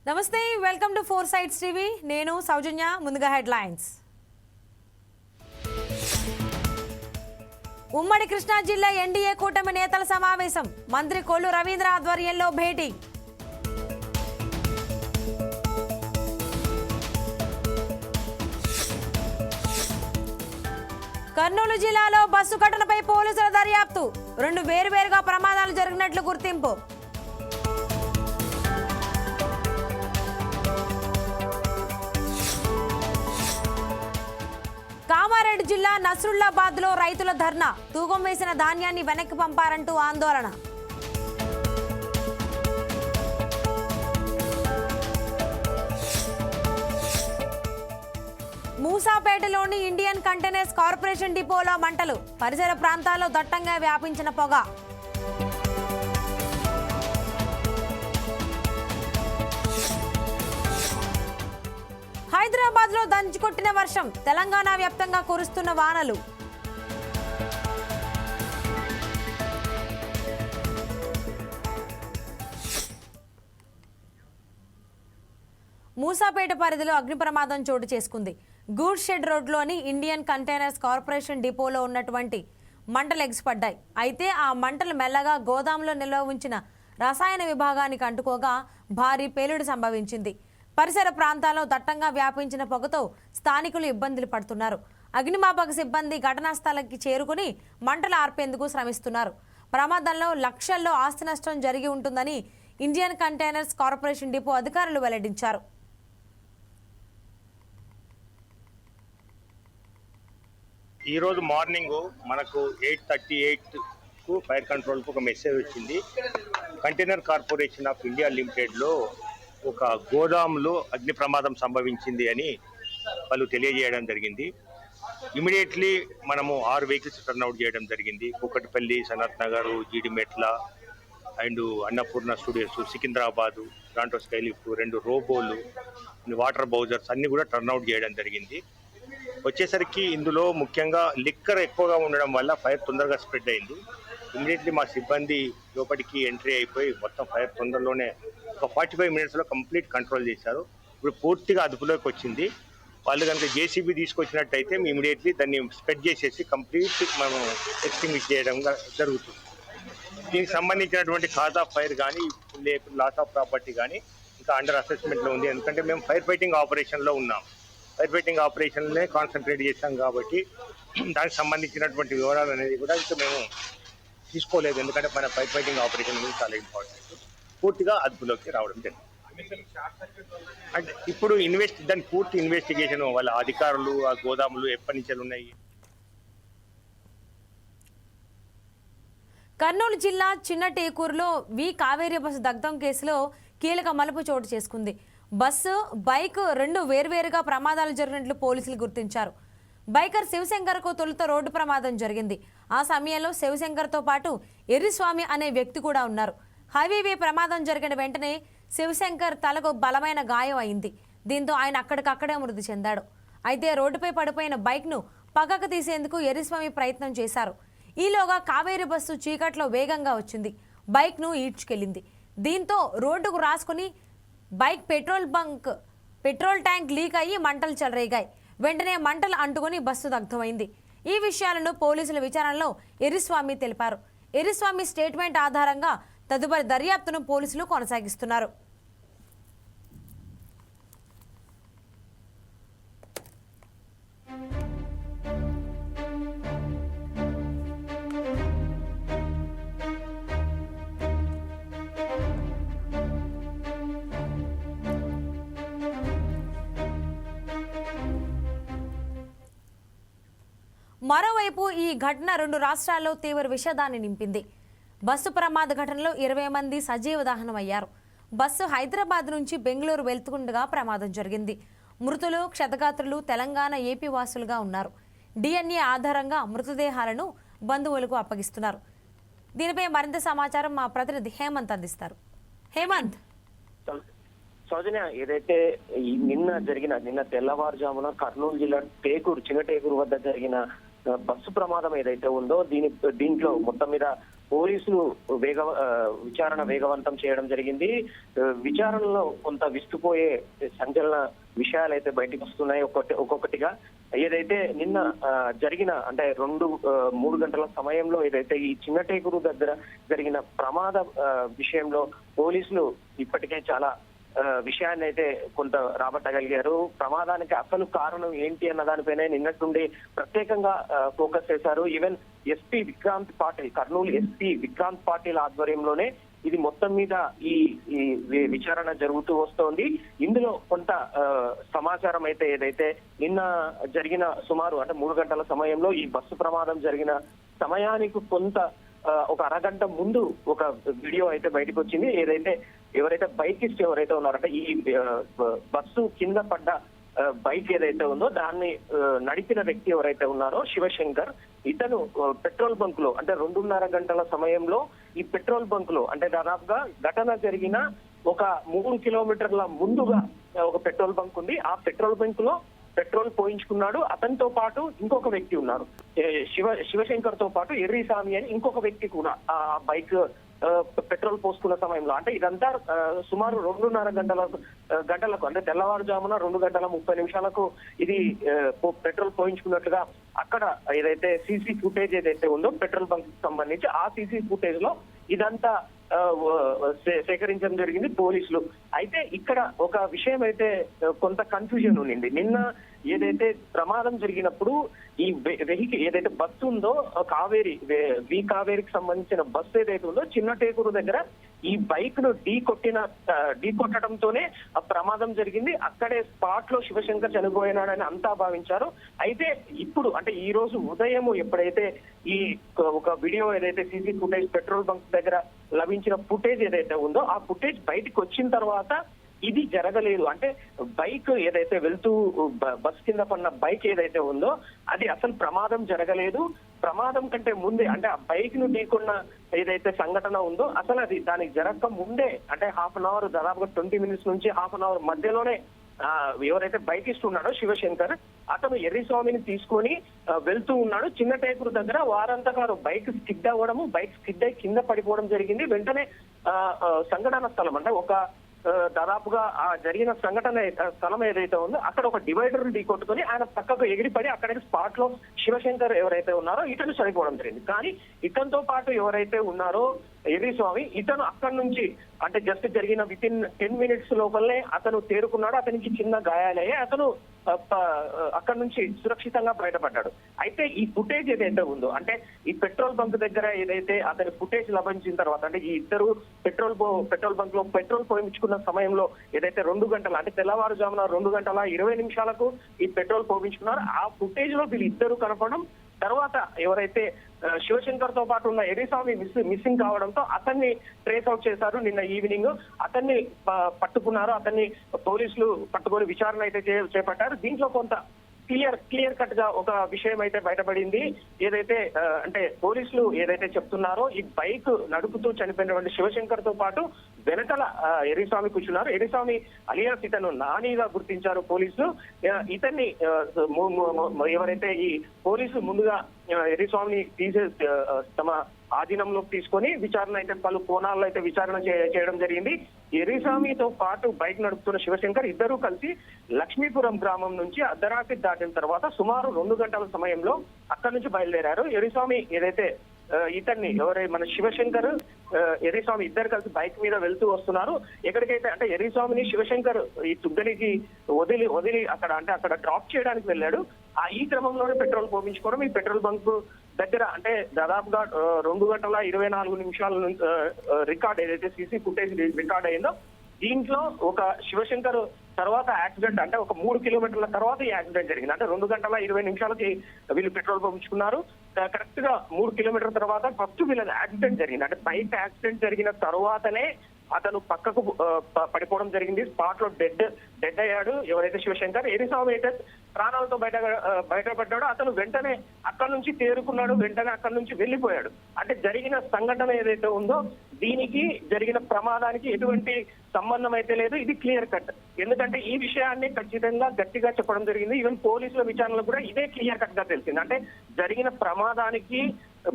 నమస్తే, welcome to four sides TV. నేను సౌజన్య. ముందుగా హెడ్లైన్స్. ఉమ్మడి కృష్ణా జిల్లా ఎన్డీఏ కూటమి నేతల సమావేశం. మంత్రి కొల్లు రవీంద్ర ఆధ్వర్యంలో భేటీ. కర్నూలు జిల్లాలో బస్సు ఘటనపై పోలీసుల దర్యాప్తు. 2 వేర్వేరుగా ప్రమాదాలు జరిగినట్లు గుర్తింపు. కామారెడ్డి జిల్లా నస్రుల్లాబాద్ లో రైతుల ధర్నా. తూకం వేసిన ధాన్యాన్ని వెనక్కి పంపారంటూ ఆందోళన. మూసాపేటలోని ఇండియన్ కంటైనర్స్ కార్పొరేషన్ డిపోలో మంటలు. పరిసర ప్రాంతాల్లో దట్టంగా వ్యాపించిన పొగ. హైదరాబాద్ లో దంచుకొట్టిన వర్షం. తెలంగాణ వ్యాప్తంగా కురుస్తున్న వానలు. మూసాపేట పరిధిలో అగ్ని ప్రమాదం చోటు చేసుకుంది. గూడ్స్ షెడ్ రోడ్లోని ఇండియన్ కంటైనర్స్ కార్పొరేషన్ డిపోలో ఉన్నటువంటి మంటలు ఎగిసిపడ్డాయి. అయితే ఆ మంటలు మెల్లగా గోదాంలో నిల్వ ఉంచిన రసాయన విభాగానికి అంటుకోగా భారీ పేలుడు సంభవించింది. పరిసర ప్రాంతాల్లో దట్టంగా వ్యాపించిన పొగతో స్థానికులు ఇబ్బందులు పడుతున్నారు. అగ్నిమాపక సిబ్బంది ఘటనా స్థలానికి చేరుకుని మంటలు ఆర్పేందుకు శ్రమిస్తున్నారు. ప్రమాదంలో లక్షల్లో ఆస్తి నష్టం జరిగి ఉంటుందని ఇండియన్ కంటైనర్స్ కార్పొరేషన్ డిపో అధికారులు వెల్లడించారు. ఈరోజు మార్నింగ్ మనకు 8:38కు ఫైర్ కంట్రోల్కు ఒక మెసేజ్ వచ్చింది. కంటైనర్ కార్పొరేషన్ ఆఫ్ ఇండియా లిమిటెడ్లో ఒక గోదాంలో అగ్ని ప్రమాదం సంభవించింది అని వాళ్ళు తెలియజేయడం జరిగింది. ఇమీడియట్లీ మనము 6 వెహికల్స్ టర్న్అవుట్ చేయడం జరిగింది. కుకట్పల్లి, సనత్ నగర్, జీడిమెట్ల అండ్ అన్నపూర్ణ స్టూడియోస్, సికింద్రాబాదు, దాంట్లో స్కైలిఫ్ట్, 2 రోబోలు, వాటర్ బౌజర్స్ అన్నీ కూడా టర్న్అవుట్ చేయడం జరిగింది. వచ్చేసరికి ఇందులో ముఖ్యంగా లిక్కర్ ఎక్కువగా ఉండడం వల్ల ఫైర్ తొందరగా స్ప్రెడ్ అయింది. ఇమీడియట్లీ మా సిబ్బంది లోపలికి ఎంట్రీ అయిపోయి మొత్తం ఫైర్ తొందరలోనే ఒక 45 మినిట్స్లో కంప్లీట్ కంట్రోల్ చేశారు. ఇప్పుడు పూర్తిగా అదుపులోకి వచ్చింది. వాళ్ళు కనుక జేసీబీ తీసుకొచ్చినట్టయితే ఇమీడియట్లీ దాన్ని స్ప్రెడ్ చేసేసి కంప్లీట్ మనం ఎక్స్టింగ్విష్ చేయడం జరుగుతుంది. దీనికి సంబంధించినటువంటి కాజ్ ఆఫ్ ఫైర్ కానీ లాస్ ఆఫ్ ప్రాపర్టీ కానీ ఇంకా అండర్ అసెస్మెంట్లో ఉంది. ఎందుకంటే మేము ఫైర్ ఫైటింగ్ ఆపరేషన్లో ఉన్నాం. ఫైర్ ఫైటింగ్ ఆపరేషన్లే కాన్సన్ట్రేట్ చేస్తాం కాబట్టి దానికి సంబంధించినటువంటి వివరాలు అనేది కూడా ఇంకా మేము తీసుకోలేదు. ఎందుకంటే మన ఫైర్ ఫైటింగ్ ఆపరేషన్ అనేది చాలా ఇంపార్టెంట్. పూర్తిగా అదుపులోకి రావడం జరిగింది. అంటే ఇప్పుడు దాని పూర్తి ఇన్వెస్టిగేషన్ వాళ్ళ అధికారులు ఆ గోదాములు ఎప్పటి నుంచి ఉన్నాయి. కర్నూలు జిల్లా చిన్నటేకూరులో కావేరీ బస్సు దగ్ధం కేసులో కీలక మలుపు చోటు చేసుకుంది. బస్సు, బైక్ 2 వేర్వేరుగా ప్రమాదాలు జరిగినట్లు పోలీసులు గుర్తించారు. బైకర్ శివశంకర్కు తొలుత రోడ్డు ప్రమాదం జరిగింది. ఆ సమయంలో శివశంకర్తో పాటు ఎర్రిస్వామి అనే వ్యక్తి కూడా ఉన్నారు. హైవే ప్రమాదం జరిగిన వెంటనే శివశంకర్ తలకు బలమైన గాయం అయింది. దీంతో ఆయన అక్కడికక్కడే మృతి చెందాడు. అయితే రోడ్డుపై పడిపోయిన బైక్ను పక్కకు తీసేందుకు ఎర్రిస్వామి ప్రయత్నం చేశారు. ఈలోగా కావేరీ బస్సు చీకట్లో వేగంగా వచ్చింది. బైక్ను ఈడ్చుకెళ్లింది. దీంతో రోడ్డుకు రాసుకుని బైక్ పెట్రోల్ ట్యాంక్ లీక్ అయ్యి మంటలు చెలరేగాయి. వెంటనే మంటలు అంటుకుని బస్సు దగ్ధమైంది. ఈ విషయాలను పోలీసుల విచారణలో ఎర్రిస్వామి తెలిపారు. ఎర్రిస్వామి స్టేట్మెంట్ ఆధారంగా తదుపరి దర్యాప్తును పోలీసులు కొనసాగిస్తున్నారు. మరోవైపు ఈ ఘటన 2 రాష్ట్రాల్లో తీవ్ర విషాదాన్ని నింపింది. బస్సు ప్రమాద ఘటనలో 20 మంది సజీవ దహనమయ్యారు. బస్సు హైదరాబాద్ నుంచి బెంగళూరు వెళ్తుండగా ప్రమాదం జరిగింది. మృతులు, క్షతగాత్రులు తెలంగాణ, ఏపీ వాసులుగా ఉన్నారు. DNA ఆధారంగా మృతదేహాలను బంధువులకు అప్పగిస్తున్నారు. దీనిపై మరింత సమాచారం మా ప్రతినిధి హేమంత్ అందిస్తారు. హేమంత్. సౌజన్య, ఏదైతే నిన్న తెల్లవారుజామున కర్నూలు జిల్లా చిన్న టేకూరు వద్ద జరిగిన బస్సు ప్రమాదం ఏదైతే ఉందో దీంట్లో మొత్తం మీద పోలీసులు విచారణ వేగవంతం చేయడం జరిగింది. విచారణలో కొంత విస్తుపోయే సంచలన విషయాలు అయితే బయటకు వస్తున్నాయి ఒక్కొక్కటిగా. ఏదైతే నిన్న జరిగిన అంటే 2-3 గంటల సమయంలో ఏదైతే ఈ చిన్నటేకూరు దగ్గర జరిగిన ప్రమాద విషయంలో పోలీసులు ఇప్పటికే చాలా విషయాన్ని అయితే కొంత రాబట్టగలిగారు. ప్రమాదానికి అసలు కారణం ఏంటి అన్న దానిపైనే నిన్నట్టుండి ప్రత్యేకంగా ఫోకస్ చేశారు. Even SP Vikrant Patil, Kurnool SP Vikrant Patil ఆధ్వర్యంలోనే ఇది మొత్తం మీద ఈ విచారణ జరుగుతూ వస్తోంది. ఇందులో కొంత సమాచారం అయితే ఏదైతే నిన్న జరిగిన సుమారు అంటే 3 గంటల సమయంలో ఈ బస్సు ప్రమాదం జరిగిన సమయానికి కొంత ఒక అరగంట ముందు ఒక వీడియో అయితే బయటకు వచ్చింది. ఏదైతే ఎవరైతే బైకిస్ట్ ఎవరైతే ఉన్నారంటే ఈ బస్సు కింద పడ్డ బైక్ ఏదైతే ఉందో దాన్ని నడిపిన వ్యక్తి ఎవరైతే ఉన్నారో శివశంకర్, ఇతను పెట్రోల్ బంక్ లో అంటే 2:30 గంటల సమయంలో ఈ పెట్రోల్ బంక్ లో అంటే దాదాపుగా ఘటన జరిగిన ఒక 3 కిలోమీటర్ల ముందుగా ఒక పెట్రోల్ బంక్ ఉంది. ఆ పెట్రోల్ బంక్ లో పెట్రోల్ పోయించుకున్నాడు. అతనితో పాటు ఇంకొక వ్యక్తి ఉన్నారు. శివశంకర్ తో పాటు ఎర్రిస్వామి అని ఇంకొక వ్యక్తి కూడా ఆ బైక్ పెట్రోల్ పోసుకున్న సమయంలో అంటే ఇదంతా సుమారు 2:30 గంటలకు అంటే తెల్లవారుజామున 2:30 ఇది పెట్రోల్ పోయించుకున్నట్లుగా అక్కడ ఏదైతే సీసీ ఫుటేజ్ ఏదైతే ఉందో పెట్రోల్ బంక్ సంబంధించి ఆ సీసీ ఫుటేజ్ లో ఇదంతా సేకరించడం జరిగింది పోలీసులు. అయితే ఇక్కడ ఒక విషయం అయితే కొంత కన్ఫ్యూజన్ ఉండింది. నిన్న ఏదైతే ప్రమాదం జరిగినప్పుడు ఈ వెహికల్ ఏదైతే బస్సు ఉందో కావేరికి సంబంధించిన బస్సు ఏదైతే ఉందో చిన్నటేకూరు దగ్గర ఈ బైక్ ను కొట్టడంతోనే ఆ ప్రమాదం జరిగింది. అక్కడే స్పాట్ లో శివశంకర్ చనిపోయినాడని అంతా భావించారు. అయితే ఇప్పుడు అంటే ఈ రోజు ఉదయం ఎప్పుడైతే ఈ ఒక వీడియో ఏదైతే సీసీ ఫుటేజ్ పెట్రోల్ బంక్ దగ్గర లభించిన ఫుటేజ్ ఏదైతే ఉందో ఆ ఫుటేజ్ బయటకు వచ్చిన తర్వాత ఇది జరగలేదు అంటే బైక్ ఏదైతే వెళ్తూ బస్ కింద పడిన బైక్ ఏదైతే ఉందో అది అసలు ప్రమాదం జరగలేదు. ప్రమాదం కంటే ముందే అంటే ఆ బైక్ ను ఢీకొన్న ఏదైతే సంఘటన ఉందో అసలు అది దానికి జరగక ముందే అంటే హాఫ్ అన్ అవర్ దాదాపుగా 20 మినిట్స్ నుంచి హాఫ్ అన్ అవర్ మధ్యలోనే ఎవరైతే బైకిస్ట్ ఉన్నాడో శివశంకర్ అతను ఎర్రిస్వామిని తీసుకొని వెళ్తూ ఉన్నాడు. చిన్నటేకూరు దగ్గర వారంతా కాదు బైక్ స్కిడ్ అవ్వడము, బైక్ స్కిడ్ అయి కింద పడిపోవడం జరిగింది. వెంటనే సంఘటన స్థలం అంటే ఒక దాదాపుగా ఆ జరిగిన సంఘటన స్థలం ఏదైతే ఉందో అక్కడ ఒక డివైడర్ ఢీకొట్టుకొని ఆయన పక్కకు ఎగిరిపడి అక్కడికి స్పాట్ లో శివశంకర్ ఎవరైతే ఉన్నారో ఇతను చనిపోవడం జరిగింది. కానీ ఇతనితో పాటు ఎవరైతే ఉన్నారో ఎర్రిస్వామి ఇతను అక్కడి నుంచి అంటే జస్ట్ జరిగిన వితిన్ 10 మినిట్స్ లోపలనే అతను తేరుకున్నాడు. అతనికి చిన్న గాయాలయ్యే అతను అక్కడి నుంచి సురక్షితంగా బయటపడ్డాడు. అయితే ఈ ఫుటేజ్ ఏదైతే ఉందో అంటే ఈ పెట్రోల్ బంక్ దగ్గర ఏదైతే అతని ఫుటేజ్ లభించిన తర్వాత అంటే ఈ ఇద్దరు పెట్రోల్ బంక్ లో పెట్రోల్ పోయించుకున్న సమయంలో ఏదైతే 2 గంటల అంటే తెల్లవారుజామున 2:20 ఈ పెట్రోల్ పోయించుకున్నారు. ఆ ఫుటేజ్ లో వీళ్ళిద్దరూ కనపడడం తర్వాత ఎవరైతే శివశంకర్ తో పాటు ఉన్న ఎర్రిస్వామి మిస్సింగ్ కావడంతో అతన్ని ట్రేస్ అవుట్ చేశారు. నిన్న ఈవినింగ్ అతన్ని పట్టుకున్నారు. అతన్ని పోలీసులు పట్టుకొని విచారణ అయితే చేపట్టారు. దీంట్లో కొంత క్లియర్ కట్ గా ఒక విషయం అయితే బయటపడింది. ఏదైతే అంటే పోలీసులు ఏదైతే చెప్తున్నారో ఈ బైక్ నడుపుతూ చనిపోయినటువంటి శివశంకర్ తో పాటు వెనకల ఎర్రిస్వామి కూర్చున్నారు. ఎర్రిస్వామి అలియాస్ ఇతను నానిగా గుర్తించారు పోలీసులు. ఇతన్ని ఎవరైతే ఈ పోలీసులు ముందుగా ఎర్రిస్వామిని తమ ఆధీనంలోకి తీసుకొని విచారణ అయితే పలు కోణాల్లో అయితే విచారణ చేయడం జరిగింది. ఎర్రిస్వామితో పాటు బైక్ నడుపుతున్న శివశంకర్ ఇద్దరూ కలిసి లక్ష్మీపురం గ్రామం నుంచి అర్ధరాత్రి దాటిన తర్వాత సుమారు 2 గంటల సమయంలో అక్కడి నుంచి బయలుదేరారు. ఎర్రిస్వామి ఏదైతే ఇతన్ని మన శివశంకర్ ఎర్రిస్వామి ఇద్దరు కలిసి బైక్ మీద వెళ్తూ వస్తున్నారు. ఎక్కడికైతే అంటే ఎర్రిస్వామిని శివశంకర్ ఈ తుగ్గలికి వదిలి అక్కడ డ్రాప్ చేయడానికి వెళ్ళాడు. ఈ క్రమంలోనే పెట్రోల్ పోయించుకోవడం ఈ పెట్రోల్ బంక్ దగ్గర అంటే దాదాపుగా 2:24 రికార్డ్ ఏదైతే సీసీ ఫుటేజ్ రికార్డ్ అయిందో దీంట్లో ఒక శివశంకర్ తర్వాత యాక్సిడెంట్ అంటే ఒక 3 కిలోమీటర్ల తర్వాత ఈ యాక్సిడెంట్ జరిగింది. అంటే 2:20 వీళ్ళు పెట్రోల్ పంపించుకున్నారు. కరెక్ట్ గా 3 కిలోమీటర్ల తర్వాత ఫస్ట్ వీళ్ళ యాక్సిడెంట్ జరిగింది. అంటే బైక్ యాక్సిడెంట్ జరిగిన తర్వాతనే అతను పక్కకు పడిపోవడం జరిగింది. స్పాట్ లో డెడ్ అయ్యాడు ఎవరైతే శివశంకర్. ఎర్రిస్వామి అయితే ప్రాణాలతో బయటపడ్డాడు. అతను వెంటనే అక్కడి నుంచి తేరుకున్నాడు. వెంటనే అక్కడి నుంచి వెళ్లిపోయాడు. అంటే జరిగిన సంఘటన ఏదైతే ఉందో దీనికి జరిగిన ప్రమాదానికి ఎటువంటి సంబంధం అయితే లేదు. ఇది క్లియర్ కట్. ఎందుకంటే ఈ విషయాన్ని ఖచ్చితంగా గట్టిగా చెప్పడం జరిగింది. ఈవెన్ పోలీసుల విచారణలో కూడా ఇదే క్లియర్ కట్ గా తెలిసింది. అంటే జరిగిన ప్రమాదానికి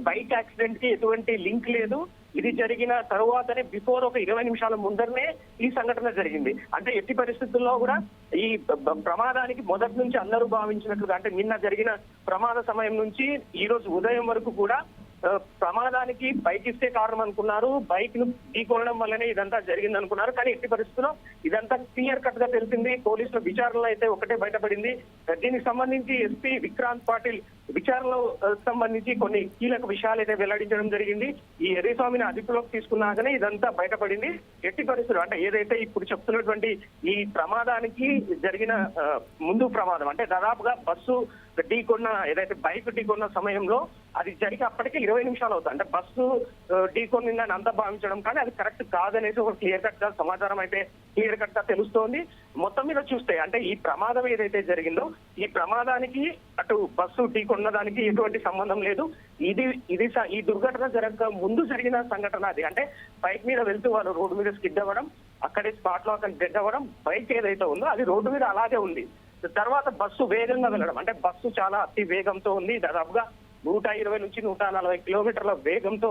బైక్ యాక్సిడెంట్ కి ఎటువంటి లింక్ లేదు. ఇది జరిగిన తరువాతనే బిఫోర్ ఒక 20 నిమిషాల ముందరనే ఈ సంఘటన జరిగింది. అంటే ఎట్టి పరిస్థితుల్లో కూడా ఈ ప్రమాదానికి మొదటి నుంచి అందరూ భావించినట్లుగా అంటే నిన్న జరిగిన ప్రమాద సమయం నుంచి ఈ రోజు ఉదయం వరకు కూడా ప్రమాదానికి బైక్ ఇస్తే కారణం అనుకున్నారు, బైక్ ను ఢీకొనడం వల్లనే ఇదంతా జరిగింది అనుకున్నారు. కానీ ఎట్టి పరిస్థితుల్లో ఇదంతా క్లియర్ కట్ గా తెలిసింది. పోలీసుల విచారణలో అయితే ఒకటే బయటపడింది. దీనికి సంబంధించి ఎస్పీ విక్రాంత్ పాటిల్ విచారణలో సంబంధించి కొన్ని కీలక విషయాలు అయితే వెల్లడించడం జరిగింది. ఈ ఎర్రస్వామిని అదుపులోకి తీసుకున్నాకనే ఇదంతా బయటపడింది. ఎట్టి పరిస్థితులు అంటే ఏదైతే ఇప్పుడు చెప్తున్నటువంటి ఈ ప్రమాదానికి జరిగిన ముందు ప్రమాదం అంటే దాదాపుగా బస్సు ఢీకొన్న ఏదైతే బైక్ ఢీకొన్న సమయంలో అది జరిగి అప్పటికే 20 నిమిషాలు అవుతుంది. అంటే బస్సు ఢీకొనిందని అంతా భావించడం కానీ అది కరెక్ట్ కాదనేసి ఒక క్లియర్ కట్ గా సమాచారం అయితే క్లియర్ కట్ గా తెలుస్తోంది. మొత్తం మీద చూస్తే అంటే ఈ ప్రమాదం ఏదైతే జరిగిందో ఈ ప్రమాదానికి అటు బస్సు ఢీకొన్నదానికి ఎటువంటి సంబంధం లేదు. ఇది ఈ దుర్ఘటన జరగక ముందు జరిగిన సంఘటన అది. అంటే బైక్ మీద వెళ్తూ వాళ్ళు రోడ్డు మీద స్కిడ్ అవ్వడం, అక్కడే స్పాట్ లో అక్కడ డెడ్ అవ్వడం, బైక్ ఏదైతే ఉందో అది రోడ్డు మీద అలాగే ఉంది. తర్వాత బస్సు వేగంగా వెళ్ళడం అంటే బస్సు చాలా అతి వేగంతో ఉంది. దాదాపుగా 120 నుంచి 140 కిలోమీటర్ల వేగంతో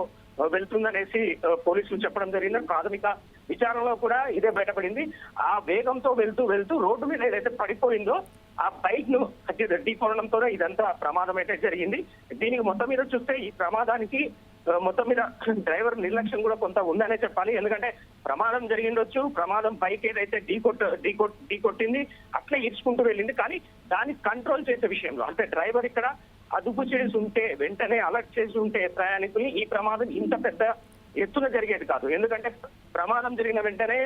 వెళ్తుందనేసి పోలీసులు చెప్పడం జరిగింది. ప్రాథమిక విచారణలో కూడా ఇదే బయటపడింది. ఆ వేగంతో వెళ్తూ రోడ్డు మీద ఏదైతే పడిపోయిందో ఆ బైక్ ను ఢీకొనడంతో ఇదంతా ప్రమాదం అయితే జరిగింది. దీనికి మొత్తం మీద చూస్తే ఈ ప్రమాదానికి మొత్తం మీద డ్రైవర్ నిర్లక్ష్యం కూడా కొంత ఉందనే చెప్పాలి. ఎందుకంటే ప్రమాదం జరిగిండొచ్చు, ప్రమాదం బైక్ ఏదైతే ఢీకొట్టింది అట్లా ఈడ్చుకుంటూ వెళ్ళింది. కానీ దాన్ని కంట్రోల్ చేసే విషయంలో అంటే డ్రైవర్ ఇక్కడ అదుపు చేసి ఉంటే వెంటనే అలర్ట్ చేసి ఉంటే ప్రయాణికులు ఈ ప్రమాదం ఇంత పెద్ద ఎత్తున జరిగేది కాదు. ఎందుకంటే ప్రమాదం జరిగిన వెంటనే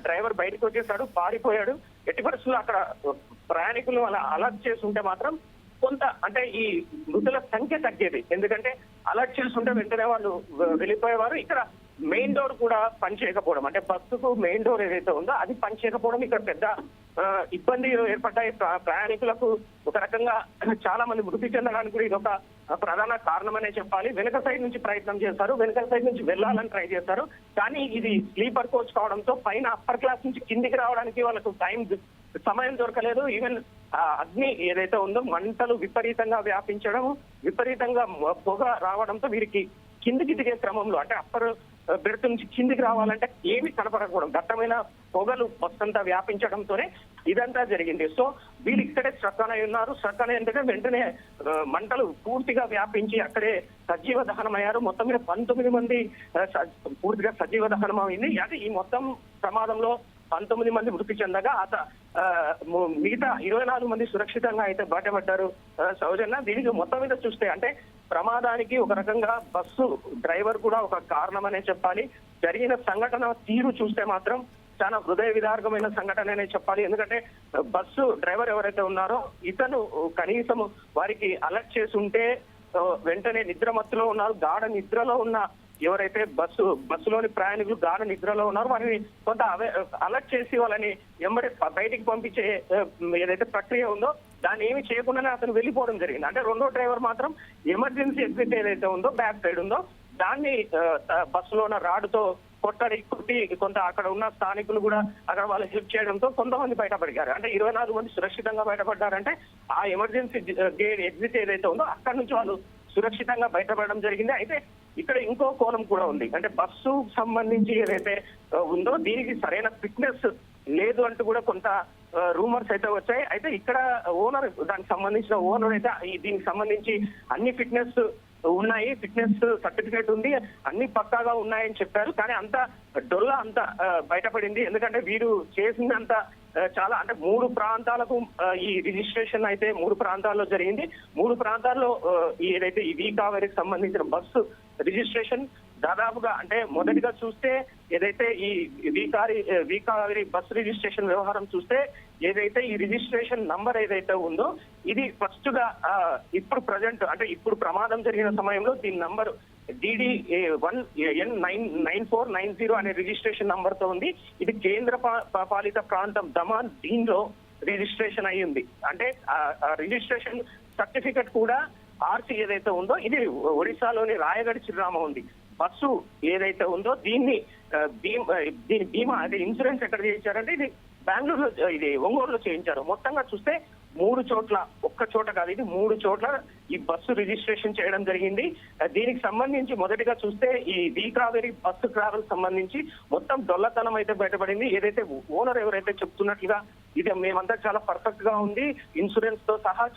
డ్రైవర్ బయటకు వచ్చేసాడు, పారిపోయాడు. ఎట్టి పరిస్థితుల్లో అక్కడ ప్రయాణికులు అలా అలర్ట్ చేసి ఉంటే మాత్రం కొంత అంటే ఈ మృతుల సంఖ్య తగ్గేది. ఎందుకంటే అలర్ట్ చేస్తుంటే వెంటనే వాళ్ళు వెళ్ళిపోయేవారు. ఇక్కడ మెయిన్ డోర్ కూడా పనిచేయకపోవడం అంటే బస్సుకు మెయిన్ డోర్ ఏదైతే ఉందో అది పనిచేయకపోవడం ఇక్కడ పెద్ద ఇబ్బంది ఏర్పడ్డాయి. ప్రయాణికులకు ఒక రకంగా చాలా మంది మృతి చెందడానికి కూడా ఇది ఒక ప్రధాన కారణమనే చెప్పాలి. వెనక సైడ్ నుంచి ప్రయత్నం చేశారు, వెనక సైడ్ నుంచి వెళ్ళాలని ట్రై చేశారు. కానీ ఇది స్లీపర్ కోచ్ కావడంతో పైన అప్పర్ క్లాస్ నుంచి కిందికి రావడానికి వాళ్ళకు సమయం దొరకలేదు. ఈవెన్ అగ్ని ఏదైతే ఉందో మంటలు విపరీతంగా వ్యాపించడం, విపరీతంగా పొగ రావడంతో వీరికి కిందికి దిగే క్రమంలో అంటే అప్పర్ బెర్త్ నుంచి కిందికి రావాలంటే ఏమి కనపడకపోవడం, దట్టమైన పొగలు బస్సంతా వ్యాపించడంతోనే ఇదంతా జరిగింది. సో వీళ్ళు ఇక్కడే స్ట్రక్ అయి ఉన్నారు. స్ట్రక్ అని అంటే వెంటనే మంటలు పూర్తిగా వ్యాపించి అక్కడే సజీవ దహనం అయ్యారు. మొత్తం మీద 19 మంది పూర్తిగా సజీవ దహనం అయింది. అంటే ఈ మొత్తం ప్రమాదంలో 19 మంది మృతి చెందగా మిగతా 24 మంది సురక్షితంగా అయితే బయటపడ్డారు. సౌజన్య, దీనికి మొత్తం మీద చూస్తే అంటే ప్రమాదానికి ఒక రకంగా బస్సు డ్రైవర్ కూడా ఒక కారణమనే చెప్పాలి. జరిగిన సంఘటన తీరు చూస్తే మాత్రం చాలా హృదయ విదారకమైన సంఘటన అనే చెప్పాలి. ఎందుకంటే బస్సు డ్రైవర్ ఎవరైతే ఉన్నారో ఇతను కనీసం వారికి అలర్ట్ చేసి ఉంటే వెంటనే నిద్రమత్తులో ఉన్నారు, గాఢ నిద్రలో ఉన్న ఎవరైతే బస్సులోని ప్రయాణికులు గాఢ నిద్రలో ఉన్నారు వారిని కొంత అలర్ట్ చేసి వాళ్ళని ఎంబడి బయటికి పంపించే ఏదైతే ప్రక్రియ ఉందో దాన్ని ఏమి చేయకుండానే అతను వెళ్ళిపోవడం జరిగింది. అంటే రెండో డ్రైవర్ మాత్రం ఎమర్జెన్సీ ఎగ్జిట్ ఏదైతే ఉందో బ్యాక్ సైడ్ ఉందో దాన్ని బస్సులో ఉన్న రాడుతో కొట్టి కొంత అక్కడ ఉన్న స్థానికులు కూడా అక్కడ వాళ్ళు హెల్ప్ చేయడంతో కొంతమంది బయటపడ్డారు. అంటే 24 మంది సురక్షితంగా బయటపడ్డారంటే ఆ ఎమర్జెన్సీ గేట్ ఎగ్జిట్ ఏదైతే ఉందో అక్కడ నుంచి వాళ్ళు సురక్షితంగా బయటపడడం జరిగింది. అయితే ఇక్కడ ఇంకో కోణం కూడా ఉంది. అంటే బస్సు సంబంధించి ఏదైతే ఉందో దీనికి సరైన ఫిట్నెస్ లేదు అంటూ కూడా కొంత రూమర్స్ అయితే వచ్చాయి. అయితే ఇక్కడ ఓనర్ దానికి సంబంధించిన ఓనర్ అయితే దీనికి సంబంధించి అన్ని ఫిట్నెస్ ఉన్నాయి, ఫిట్నెస్ సర్టిఫికేట్ ఉంది, అన్ని పక్కాగా ఉన్నాయని చెప్పారు. కానీ అంత డొల్ల అంత బయటపడింది. ఎందుకంటే వీరు చేసిందంత చాలా అంటే 3 ప్రాంతాలకు ఈ రిజిస్ట్రేషన్ అయితే 3 ప్రాంతాల్లో జరిగింది. 3 ప్రాంతాల్లో ఏదైతే ఈ వీకావేరికి సంబంధించిన బస్సు రిజిస్ట్రేషన్ దాదాపుగా అంటే మొదటిగా చూస్తే ఏదైతే ఈ వీకావేరి బస్సు రిజిస్ట్రేషన్ వ్యవహారం చూస్తే ఏదైతే ఈ రిజిస్ట్రేషన్ నంబర్ ఏదైతే ఉందో ఇది ఫస్ట్ గా ఇప్పుడు ప్రజెంట్ అంటే ఇప్పుడు ప్రమాదం జరిగిన సమయంలో దీని నంబర్ DD1N9490 అనే రిజిస్ట్రేషన్ నంబర్ తో ఉంది. ఇది కేంద్ర పాలిత ప్రాంతం దమాన్ దీనిలో రిజిస్ట్రేషన్ అయ్యింది. అంటే రిజిస్ట్రేషన్ సర్టిఫికెట్ కూడా ఆర్సీ ఏదైతే ఉందో ఇది ఒడిశాలోని రాయగఢ చిరునామా ఉంది. బస్సు ఏదైతే ఉందో దీని బీమా అదే ఇన్సూరెన్స్ ఎక్కడ చేయించారంటే ఇది బెంగళూరులో ఇది ఒంగోలులో చేయించారు. మొత్తంగా చూస్తే 3 చోట్ల, ఒక్క చోట కాదు ఇది 3 చోట్ల ఈ బస్సు రిజిస్ట్రేషన్ చేయడం జరిగింది. దీనికి సంబంధించి మొదటిగా చూస్తే ఈ వి కావేరి బస్సు ట్రావెల్ సంబంధించి మొత్తం డొల్లతనం అయితే బయటపడింది. ఏదైతే ఓనర్ ఎవరైతే చెప్తున్నట్లుగా ఇది మేమంతా చాలా పర్ఫెక్ట్ గా ఉంది, ఇన్సూరెన్స్ తో సహా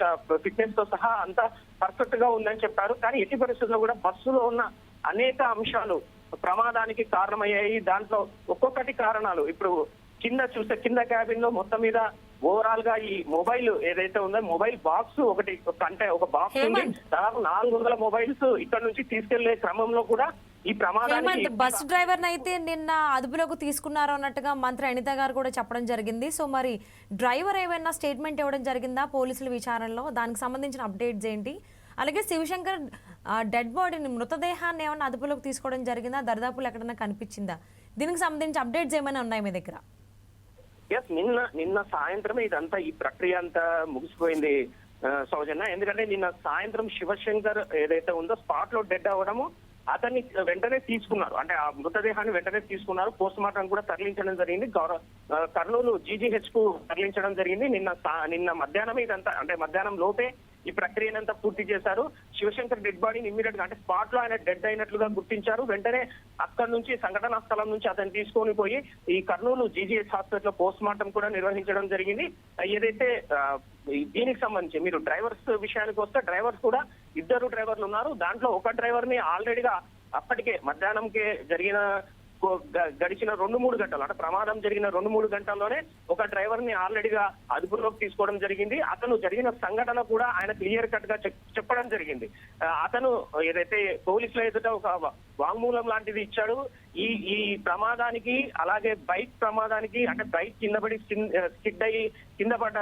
ఫిట్నెస్ తో సహా అంతా పర్ఫెక్ట్ గా ఉందని చెప్పారు. కానీ ఎట్టి పరిస్థితుల్లో కూడా బస్సులో ఉన్న అనేక అంశాలు ప్రమాదానికి కారణమయ్యాయి. దాంట్లో ఒక్కొక్కటి కారణాలు ఇప్పుడు కింద చూస్తే కింద క్యాబిన్ లో మొత్తం మీద ఓవరాల్ గా ఈ మొబైల్ ఏదైతే ఉందో మొబైల్ బాక్స్ ఒకటి అంటే ఒక బాక్స్ ఉంది. దాదాపు 400 మొబైల్స్ ఇక్కడ నుంచి తీసుకెళ్లే క్రమంలో కూడా ఈ ప్రమాదానికి బస్ డ్రైవర్ అయితే నిన్న అదుపులోకి తీసుకున్నారు అన్నట్టుగా మంత్రి అనిత గారు కూడా చెప్పడం జరిగింది. సో మరి డ్రైవర్ ఏమైనా స్టేట్మెంట్ ఇవ్వడం జరిగిందా పోలీసుల విచారణలో? దానికి సంబంధించిన అప్డేట్స్ ఏంటి? అలాగే శివశంకర్ డెడ్ బాడీని, మృతదేహాన్ని ఏమైనా అదుపులోకి తీసుకోవడం జరిగిందా? దర్దాపులు ఎక్కడైనా కనిపించిందా? దీనికి సంబంధించి అప్డేట్స్ ఏమైనా ఉన్నాయి మీ దగ్గర? నిన్న సాయంత్రమే ఇదంతా ఈ ప్రక్రియ అంతా ముగిసిపోయింది సౌజన్య. ఎందుకంటే నిన్న సాయంత్రం శివశంకర్ ఏదైతే ఉందో స్పాట్ లో డెడ్ అవ్వడము, అతన్ని వెంటనే తీసుకున్నారు. అంటే ఆ మృతదేహాన్ని వెంటనే తీసుకున్నారు. పోస్ట్ మార్టం కూడా తరలించడం జరిగింది. కర్నూలు GGH కు తరలించడం జరిగింది. నిన్న మధ్యాహ్నం ఇదంతా అంటే మధ్యాహ్నం లోపే ఈ ప్రక్రియనంతా పూర్తి చేశారు. శివశంకర్ డెడ్ బాడీని ఇమ్మీడియట్ గా అంటే స్పాట్ లో ఆయన డెడ్ అయినట్లుగా గుర్తించారు. వెంటనే అక్కడి నుంచి సంఘటనా స్థలం నుంచి అతను తీసుకొని పోయి ఈ Kurnool GGH hospital post mortem కూడా నిర్వహించడం జరిగింది. ఏదైతే దీనికి సంబంధించి మీరు డ్రైవర్స్ విషయానికి వస్తే డ్రైవర్స్ కూడా 2 డ్రైవర్లు ఉన్నారు. దాంట్లో ఒక డ్రైవర్ ని ఆల్రెడీగా అప్పటికే మధ్యాహ్నంకే గడిచిన 2-3 గంటలు అంటే ప్రమాదం జరిగిన 2-3 గంటల్లోనే ఒక డ్రైవర్ ని ఆల్రెడీగా అదుపులోకి తీసుకోవడం జరిగింది. అతను జరిగిన సంఘటన కూడా ఆయన క్లియర్ కట్ గా చెప్పడం జరిగింది. అతను ఏదైతే పోలీసుల ఎదుట ఒక వాంగ్మూలం లాంటిది ఇచ్చాడు. ఈ ప్రమాదానికి అలాగే బైక్ ప్రమాదానికి అంటే బైక్ కింద పడి స్కిడ్ అయ్యి కింద పడ్డ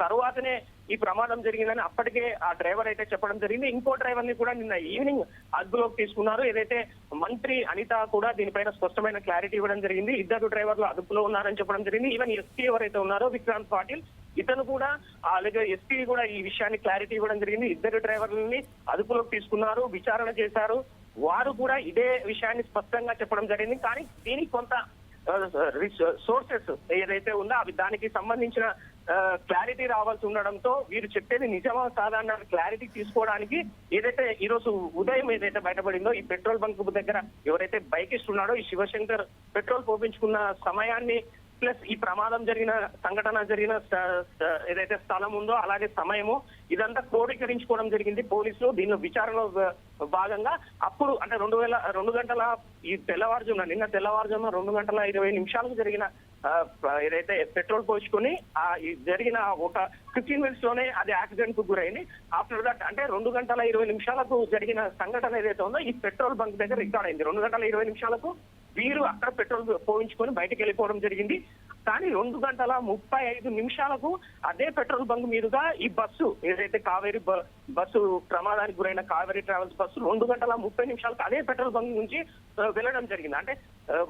తరువాతనే ఈ ప్రమాదం జరిగిందని అప్పటికే ఆ డ్రైవర్ అయితే చెప్పడం జరిగింది. ఇంకో డ్రైవర్ ని కూడా నిన్న ఈవినింగ్ అదుపులోకి తీసుకున్నారు. ఏదైతే మంత్రి అనిత కూడా దీనిపైన స్పష్టమైన క్లారిటీ ఇవ్వడం జరిగింది. 2 డ్రైవర్లు అదుపులో ఉన్నారని చెప్పడం జరిగింది. ఈవెన్ ఎస్పీ ఎవరైతే ఉన్నారో విక్రాంత్ పాటిల్ ఇతను కూడా అలాగే ఎస్పీ కూడా ఈ విషయాన్ని క్లారిటీ ఇవ్వడం జరిగింది. 2 డ్రైవర్లని అదుపులోకి తీసుకున్నారు, విచారణ చేశారు. వారు కూడా ఇదే విషయాన్ని స్పష్టంగా చెప్పడం జరిగింది. కానీ దీనికి కొంత సోర్సెస్ ఏదైతే ఉందో అవి దానికి సంబంధించిన క్లారిటీ రావాల్సి ఉండడంతో వీరు చెప్పేది నిజమా సాధారణ క్లారిటీ తీసుకోవడానికి ఏదైతే ఈ రోజు ఉదయం ఏదైతే బయటపడిందో ఈ పెట్రోల్ బంక్ దగ్గర ఎవరైతే బైకిస్ట్ ఉన్నాడో ఈ శివశంకర్ పెట్రోల్ పోపించుకున్న సమయాన్ని ప్లస్ ఈ ప్రమాదం జరిగిన సంఘటన జరిగిన ఏదైతే స్థలం ఉందో అలాగే సమయము ఇదంతా క్రోడీకరించుకోవడం జరిగింది పోలీసులు. దీనిలో విచారణలో భాగంగా అప్పుడు అంటే 2 గంటల ఈ తెల్లవారుజామున నిన్న తెల్లవారుజామున 2:20 జరిగిన ఏదైతే పెట్రోల్ పోసుకొని జరిగిన ఒక 15 minutes లోనే అది యాక్సిడెంట్ కు గురైంది. ఆఫ్టర్ దట్ అంటే 2:20 జరిగిన సంఘటన ఏదైతే ఉందో ఈ పెట్రోల్ బంక్ దగ్గర రికార్డ్ అయింది. 2:20 వీరు అక్కడ పెట్రోల్ పోయించుకొని బయటకు వెళ్ళిపోవడం జరిగింది. కానీ 2:35 అదే పెట్రోల్ బంక్ మీదుగా ఈ బస్సు ఏదైతే కావేరి బస్సు ప్రమాదానికి గురైన కావేరి ట్రావెల్స్ బస్సు 2:30 అదే పెట్రోల్ బంక్ నుంచి వెళ్ళడం జరిగింది. అంటే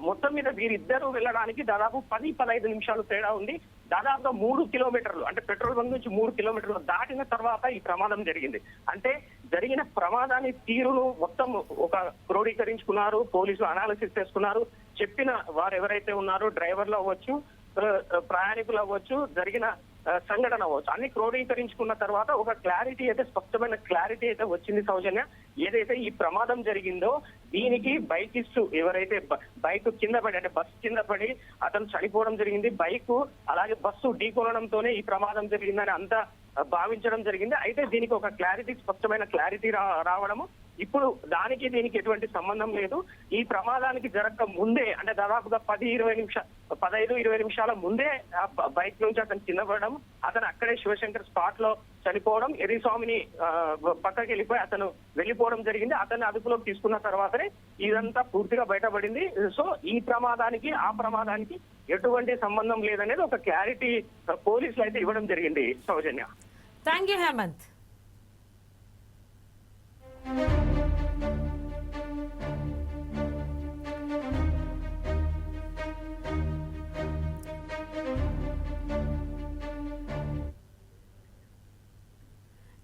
మొత్తం మీద వీరిద్దరూ వెళ్ళడానికి దాదాపు 10-15 నిమిషాలు తేడా ఉంది. దాదాపుగా 3 కిలోమీటర్లు అంటే పెట్రోల్ బంక్ నుంచి 3 కిలోమీటర్లు దాటిన తర్వాత ఈ ప్రమాదం జరిగింది. అంటే జరిగిన ప్రమాదాన్ని తీరును మొత్తం ఒక క్రోడీకరించుకున్నారు, పోలీసులు అనాలిసిస్ చేసుకున్నారు. చెప్పిన వారు ఎవరైతే ఉన్నారో డ్రైవర్లు అవ్వచ్చు, ప్రయాణికులు అవ్వచ్చు, జరిగిన సంఘటన అవ్వచ్చు, అన్ని క్రోడీకరించుకున్న తర్వాత ఒక క్లారిటీ అయితే స్పష్టమైన క్లారిటీ అయితే వచ్చింది సౌజన్య. ఏదైతే ఈ ప్రమాదం జరిగిందో దీనికి బైకిస్ట్ ఎవరైతే బైక్ కింద పడి అంటే బస్సు కింద పడి అతను చనిపోవడం జరిగింది. బైక్ అలాగే బస్సు ఢీకొనడంతోనే ఈ ప్రమాదం జరిగిందని అంతా భావించడం జరిగింది. అయితే దీనికి ఒక క్లారిటీ స్పష్టమైన క్లారిటీ రావడము ఇప్పుడు దీనికి ఎటువంటి సంబంధం లేదు. ఈ ప్రమాదానికి జరగక ముందే అంటే దాదాపుగా 15-20 నిమిషాల ముందే బైక్ నుంచి అతను కింద పడడం, అతను అక్కడే శివశంకర్ స్పాట్ లో చనిపోవడం, ఎర్రిస్వామిని పక్కకి వెళ్ళిపోయి అతను వెళ్ళిపోవడం జరిగింది. అతన్ని అదుపులోకి తీసుకున్న తర్వాతనే ఇదంతా పూర్తిగా బయటపడింది. సో ఈ ప్రమాదానికి ఆ ప్రమాదానికి ఎటువంటి సంబంధం లేదనేది ఒక క్లారిటీ పోలీసులు అయితే ఇవ్వడం జరిగింది Soujanya. Thank you Hemanth.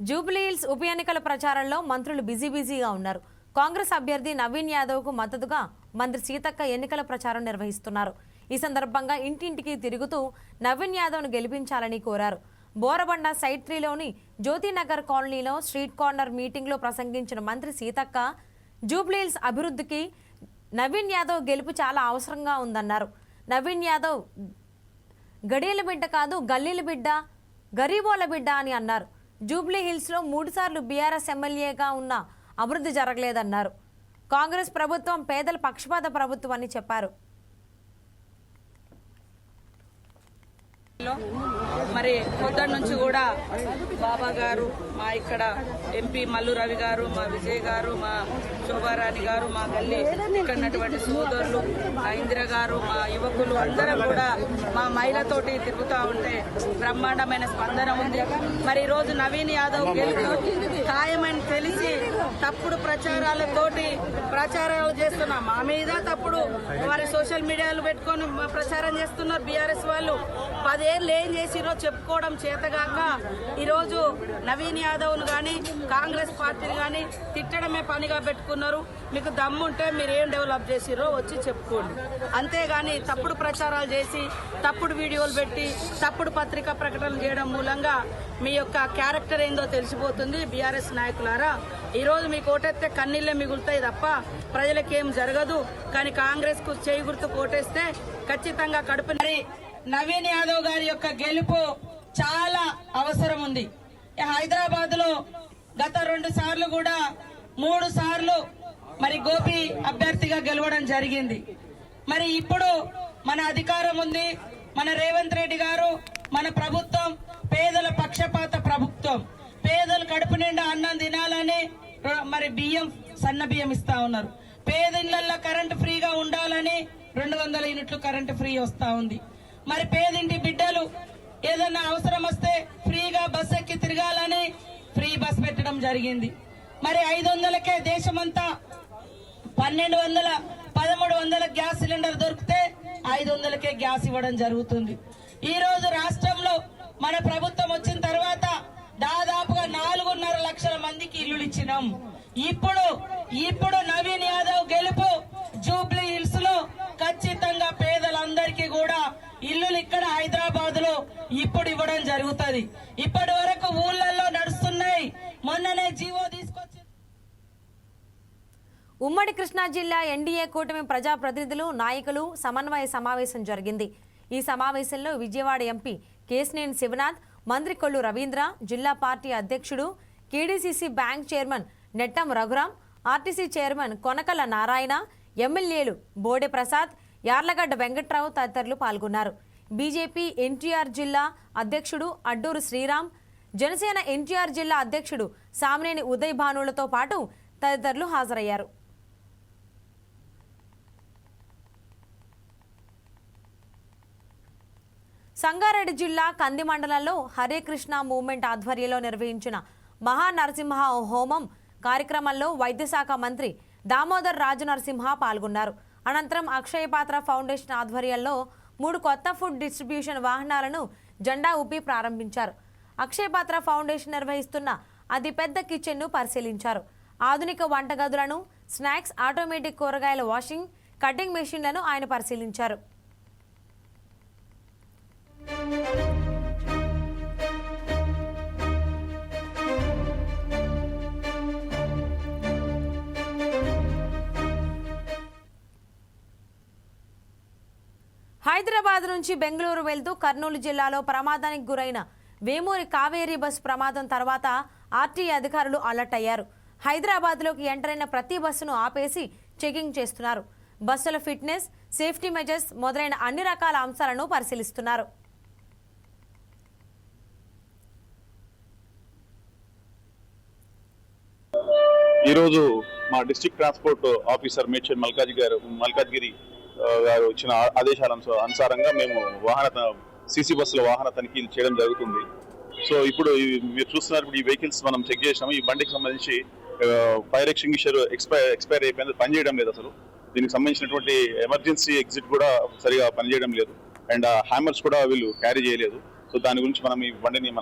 Jubilee Hills ఉప ఎన్నికల ప్రచారంలో మంత్రులు బిజీగా ఉన్నారు. కాంగ్రెస్ అభ్యర్థి నవీన్ యాదవ్కు మద్దతుగా మంత్రి సీతక్క ఎన్నికల ప్రచారం నిర్వహిస్తున్నారు. ఈ సందర్భంగా ఇంటింటికి తిరుగుతూ నవీన్ యాదవ్ను గెలిపించాలని కోరారు. బోరబండ సైట్ 3లోని జ్యోతినగర్ కాలనీలో స్ట్రీట్ కార్నర్ మీటింగ్లో ప్రసంగించిన మంత్రి సీతక్క జూబ్లీహిల్స్ అభివృద్ధికి నవీన్ యాదవ్ గెలుపు చాలా అవసరంగా ఉందన్నారు. నవీన్ యాదవ్ గడియల బిడ్డ కాదు, గల్లీల బిడ్డ, గరీబోల బిడ్డ అని అన్నారు. జూబ్లీహిల్స్లో 3 సార్లు బీఆర్ఎస్ ఎమ్మెల్యేగా ఉన్న అభివృద్ధి జరగలేదన్నారు. కాంగ్రెస్ ప్రభుత్వం పేదల పక్షపాత ప్రభుత్వం అని చెప్పారు. మరి పొద్దున్న నుంచి కూడా బాబా గారు, మా ఇక్కడ ఎంపీ మల్లు రవి గారు, మా విజయ్ గారు, మా శోభారాణి గారు, మా గల్లీ ఇక్కడ ఉన్నటువంటి సోదరులు, మా ఇందిర గారు, మా యువకులు అందరం కూడా మా మహిళతోటి తిరుగుతూ ఉంటే బ్రహ్మాండమైన స్పందన ఉంది. మరి ఈరోజు నవీన్ యాదవ్ గెలుపు ఖాయమని తెలిసి తప్పుడు ప్రచారాలతోటి ప్రచారాలు చేస్తున్నా మా మీద తప్పుడు మరి సోషల్ మీడియాలు పెట్టుకొని ప్రచారం చేస్తున్నారు బీఆర్ఎస్ వాళ్ళు. 10 ఏళ్ళు ఏం చేసిరో చెప్పుకోవడం చేతగాక ఈరోజు నవీన్ యాదవ్ను కానీ కాంగ్రెస్ పార్టీని కానీ తిట్టడమే పనిగా పెట్టుకున్నారు. మీకు దమ్ముంటే మీరు ఏం డెవలప్ చేసిరో వచ్చి చెప్పుకోండి. అంతేగాని తప్పుడు ప్రచారాలు చేసి తప్పుడు వీడియోలు పెట్టి తప్పుడు పత్రికా ప్రకటనలు చేయడం మూలంగా మీ యొక్క క్యారెక్టర్ ఏందో తెలిసిపోతుంది. బీఆర్ఎస్ నాయకులారా, ఈరోజు మీకు ఓటేస్తే కన్నీళ్ళే మిగులుతాయి తప్ప ప్రజలకేం జరగదు. కానీ కాంగ్రెస్ కు చేయి గుర్తు ఓటేస్తే ఖచ్చితంగా కడుపు. నవీన్ యాదవ్ గారి యొక్క గెలుపు చాలా అవసరం ఉంది. హైదరాబాద్ లో గత 2 సార్లు కూడా 3 సార్లు మరి గోపి అభ్యర్థిగా గెలవడం జరిగింది. మరి ఇప్పుడు మన అధికారం ఉంది, మన రేవంత్ రెడ్డి గారు, మన ప్రభుత్వం పేదల పక్షపాత ప్రభుత్వం. పేదలు కడుపు నిండా అన్నం తినాలని మరి బియ్యం, సన్న బియ్యం ఇస్తా ఉన్నారు. పేదిళ్లలో కరెంటు ఫ్రీగా ఉండాలని 200 యూనిట్లు కరెంటు ఫ్రీ వస్తా ఉంది. మరి పేదింటి బిడ్డలు ఏదన్నా అవసరం వస్తే ఫ్రీగా బస్ ఎక్కి తిరగాలని ఫ్రీ బస్ పెట్టడం జరిగింది. మరి 500కే దేశమంతా 1200, 1300 గ్యాస్ సిలిండర్ దొరికితే 500కే గ్యాస్ ఇవ్వడం జరుగుతుంది. ఈ రోజు రాష్ట్రంలో మన ప్రభుత్వం వచ్చిన తర్వాత దాదాపుగా 4.5 లక్షల మందికి ఇల్లులు ఇచ్చినాం. ఇప్పుడు నవీన్ యాదవ్ గెలుపు జూబ్లీ హిల్స్ లో ఖచ్చితంగా పేదలందరికీ కూడా ఇల్లులు ఇక్కడ హైదరాబాద్ లో ఇప్పుడు ఇవ్వడం జరుగుతుంది. ఇప్పటి వరకు ఊళ్ళల్లో నడుస్తున్నాయి. మొన్ననే జీవో తీసుకొచ్చి ఉమ్మడి కృష్ణా జిల్లా ఎన్డీఏ కూటమి ప్రజాప్రతినిధులు, నాయకులు సమన్వయ సమావేశం జరిగింది. ఈ సమావేశంలో విజయవాడ ఎంపీ కేశినేని శివనాథ్, మంత్రి కొల్లు రవీంద్ర, జిల్లా పార్టీ అధ్యక్షుడు, KDCC bank chairman Nettam Raghuram, RTC chairman Konakala Narayana, ఎమ్మెల్యేలు బోడే ప్రసాద్, యార్లగడ్డ వెంకట్రావు తదితరులు పాల్గొన్నారు. బీజేపీ ఎన్టీఆర్ జిల్లా అధ్యక్షుడు అడ్డూరు శ్రీరామ్, జనసేన ఎన్టీఆర్ జిల్లా అధ్యక్షుడు సామినేని ఉదయ్ భానులతో పాటు తదితరులు హాజరయ్యారు. సంగారెడ్డి జిల్లా కంది మండలంలో హరే కృష్ణ మూవ్మెంట్ ఆధ్వర్యంలో నిర్వహించిన మహానరసింహ హోమం కార్యక్రమంలో వైద్యశాఖ మంత్రి దామోదర్ రాజనరసింహ పాల్గొన్నారు. అనంతరం అక్షయపాత్ర ఫౌండేషన్ ఆధ్వర్యంలో 3 కొత్త ఫుడ్ డిస్ట్రిబ్యూషన్ వాహనాలను జెండా ఊపి ప్రారంభించారు. అక్షయపాత్ర ఫౌండేషన్ నిర్వహిస్తున్న అతిపెద్ద కిచెన్ను పరిశీలించారు. ఆధునిక వంటగదులను, స్నాక్స్, ఆటోమేటిక్ కూరగాయల వాషింగ్, కటింగ్ మెషిన్లను ఆయన పరిశీలించారు. హైదరాబాద్ నుంచి బెంగళూరు వెళ్తూ కర్నూలు జిల్లాలో ప్రమాదానికి గురైన వేమూరి కావేరీ బస్సు ప్రమాదం తర్వాత ఆర్టీఏ అధికారులు అలర్ట్ అయ్యారు. హైదరాబాద్లోకి ఎంటర్ అయిన ప్రతి బస్సును ఆపేసి చెకింగ్ చేస్తున్నారు. బస్సుల ఫిట్నెస్, సేఫ్టీ మెజర్స్ మొదలైన అన్ని రకాల అంశాలను పరిశీలిస్తున్నారు. ఈరోజు మా district transport officer Medchal Malkajgiri గారు ఇచ్చిన ఆదేశాల అనుసారంగా మేము సీసీ బస్సుల వాహన తనిఖీలు చేయడం జరుగుతుంది. సో ఇప్పుడు మీరు చూస్తున్నారు, ఈ వెహికల్స్ మనం చెక్ చేసినాము. ఈ బండికి సంబంధించి ఫైర్ ఎక్స్టింగ్విషర్ ఎక్స్పైర్ అయిపోయింది, పనిచేయడం లేదు. అసలు దీనికి సంబంధించినటువంటి ఎమర్జెన్సీ ఎగ్జిట్ కూడా సరిగా పనిచేయడం లేదు. అండ్ హ్యామర్స్ కూడా వీళ్ళు క్యారీ చేయలేదు. సో దాని గురించి మనం ఈ బండిని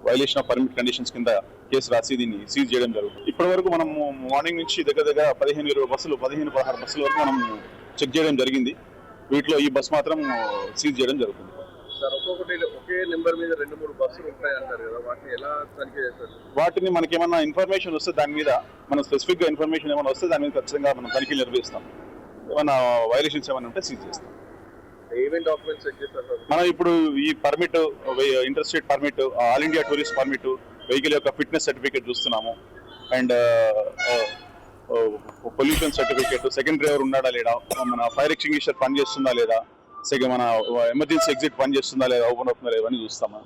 వైలేషన్ ఆఫ్ పర్మిట్ కండిషన్స్ కింద కేసు రాసి దీన్ని సీజ్ చేయడం జరుగుతుంది. ఇప్పటి వరకు మనం మార్నింగ్ నుంచి దగ్గర 15-20 బస్సులు, 15-16 బస్సుల వరకు మనం చెక్ చేయడం జరిగింది. వీటిలో ఈ బస్ మాత్రం సీజ్ చేయడం జరుగుతుంది. సార్ ఒక్కొక్కటి ఒకే నెంబర్ మీద 2-3 బస్సులు ఉంటాయి అంటారు కదా, వాటిని ఎలా తనిఖీ చేస్తారు? వాటిని మనకి ఏమన్నా ఇన్ఫర్మేషన్ వస్తే దాని మీద మనం స్పెసిఫిక్గా ఇన్ఫర్మేషన్ ఏమైనా వస్తే దాని మీద ఖచ్చితంగా మనం తనిఖీలు నిర్వహిస్తాం. ఏమైనా వైలేషన్స్ ఏమైనా ఉంటే సీజ్ చేస్తాం. ఏమేమి డాక్యుమెంట్స్ చెక్ చేస్తారు సార్? మనం ఇప్పుడు ఈ permit, inter state permit, all India tourist permit, vehicle యొక్క ఫిట్నెస్ సర్టిఫికేట్ చూస్తున్నాము. And pollution certificate, second driver ఉన్నాడా లేడా, మన ఫైర్ ఎక్స్టింగ్విషర్ పని చేస్తుందా లేదా, మన ఎమర్జెన్సీ ఎగ్జిట్ పని చేస్తుందా లేదా, ఓపెన్ అవుతుందా లేదా అని చూస్తాము.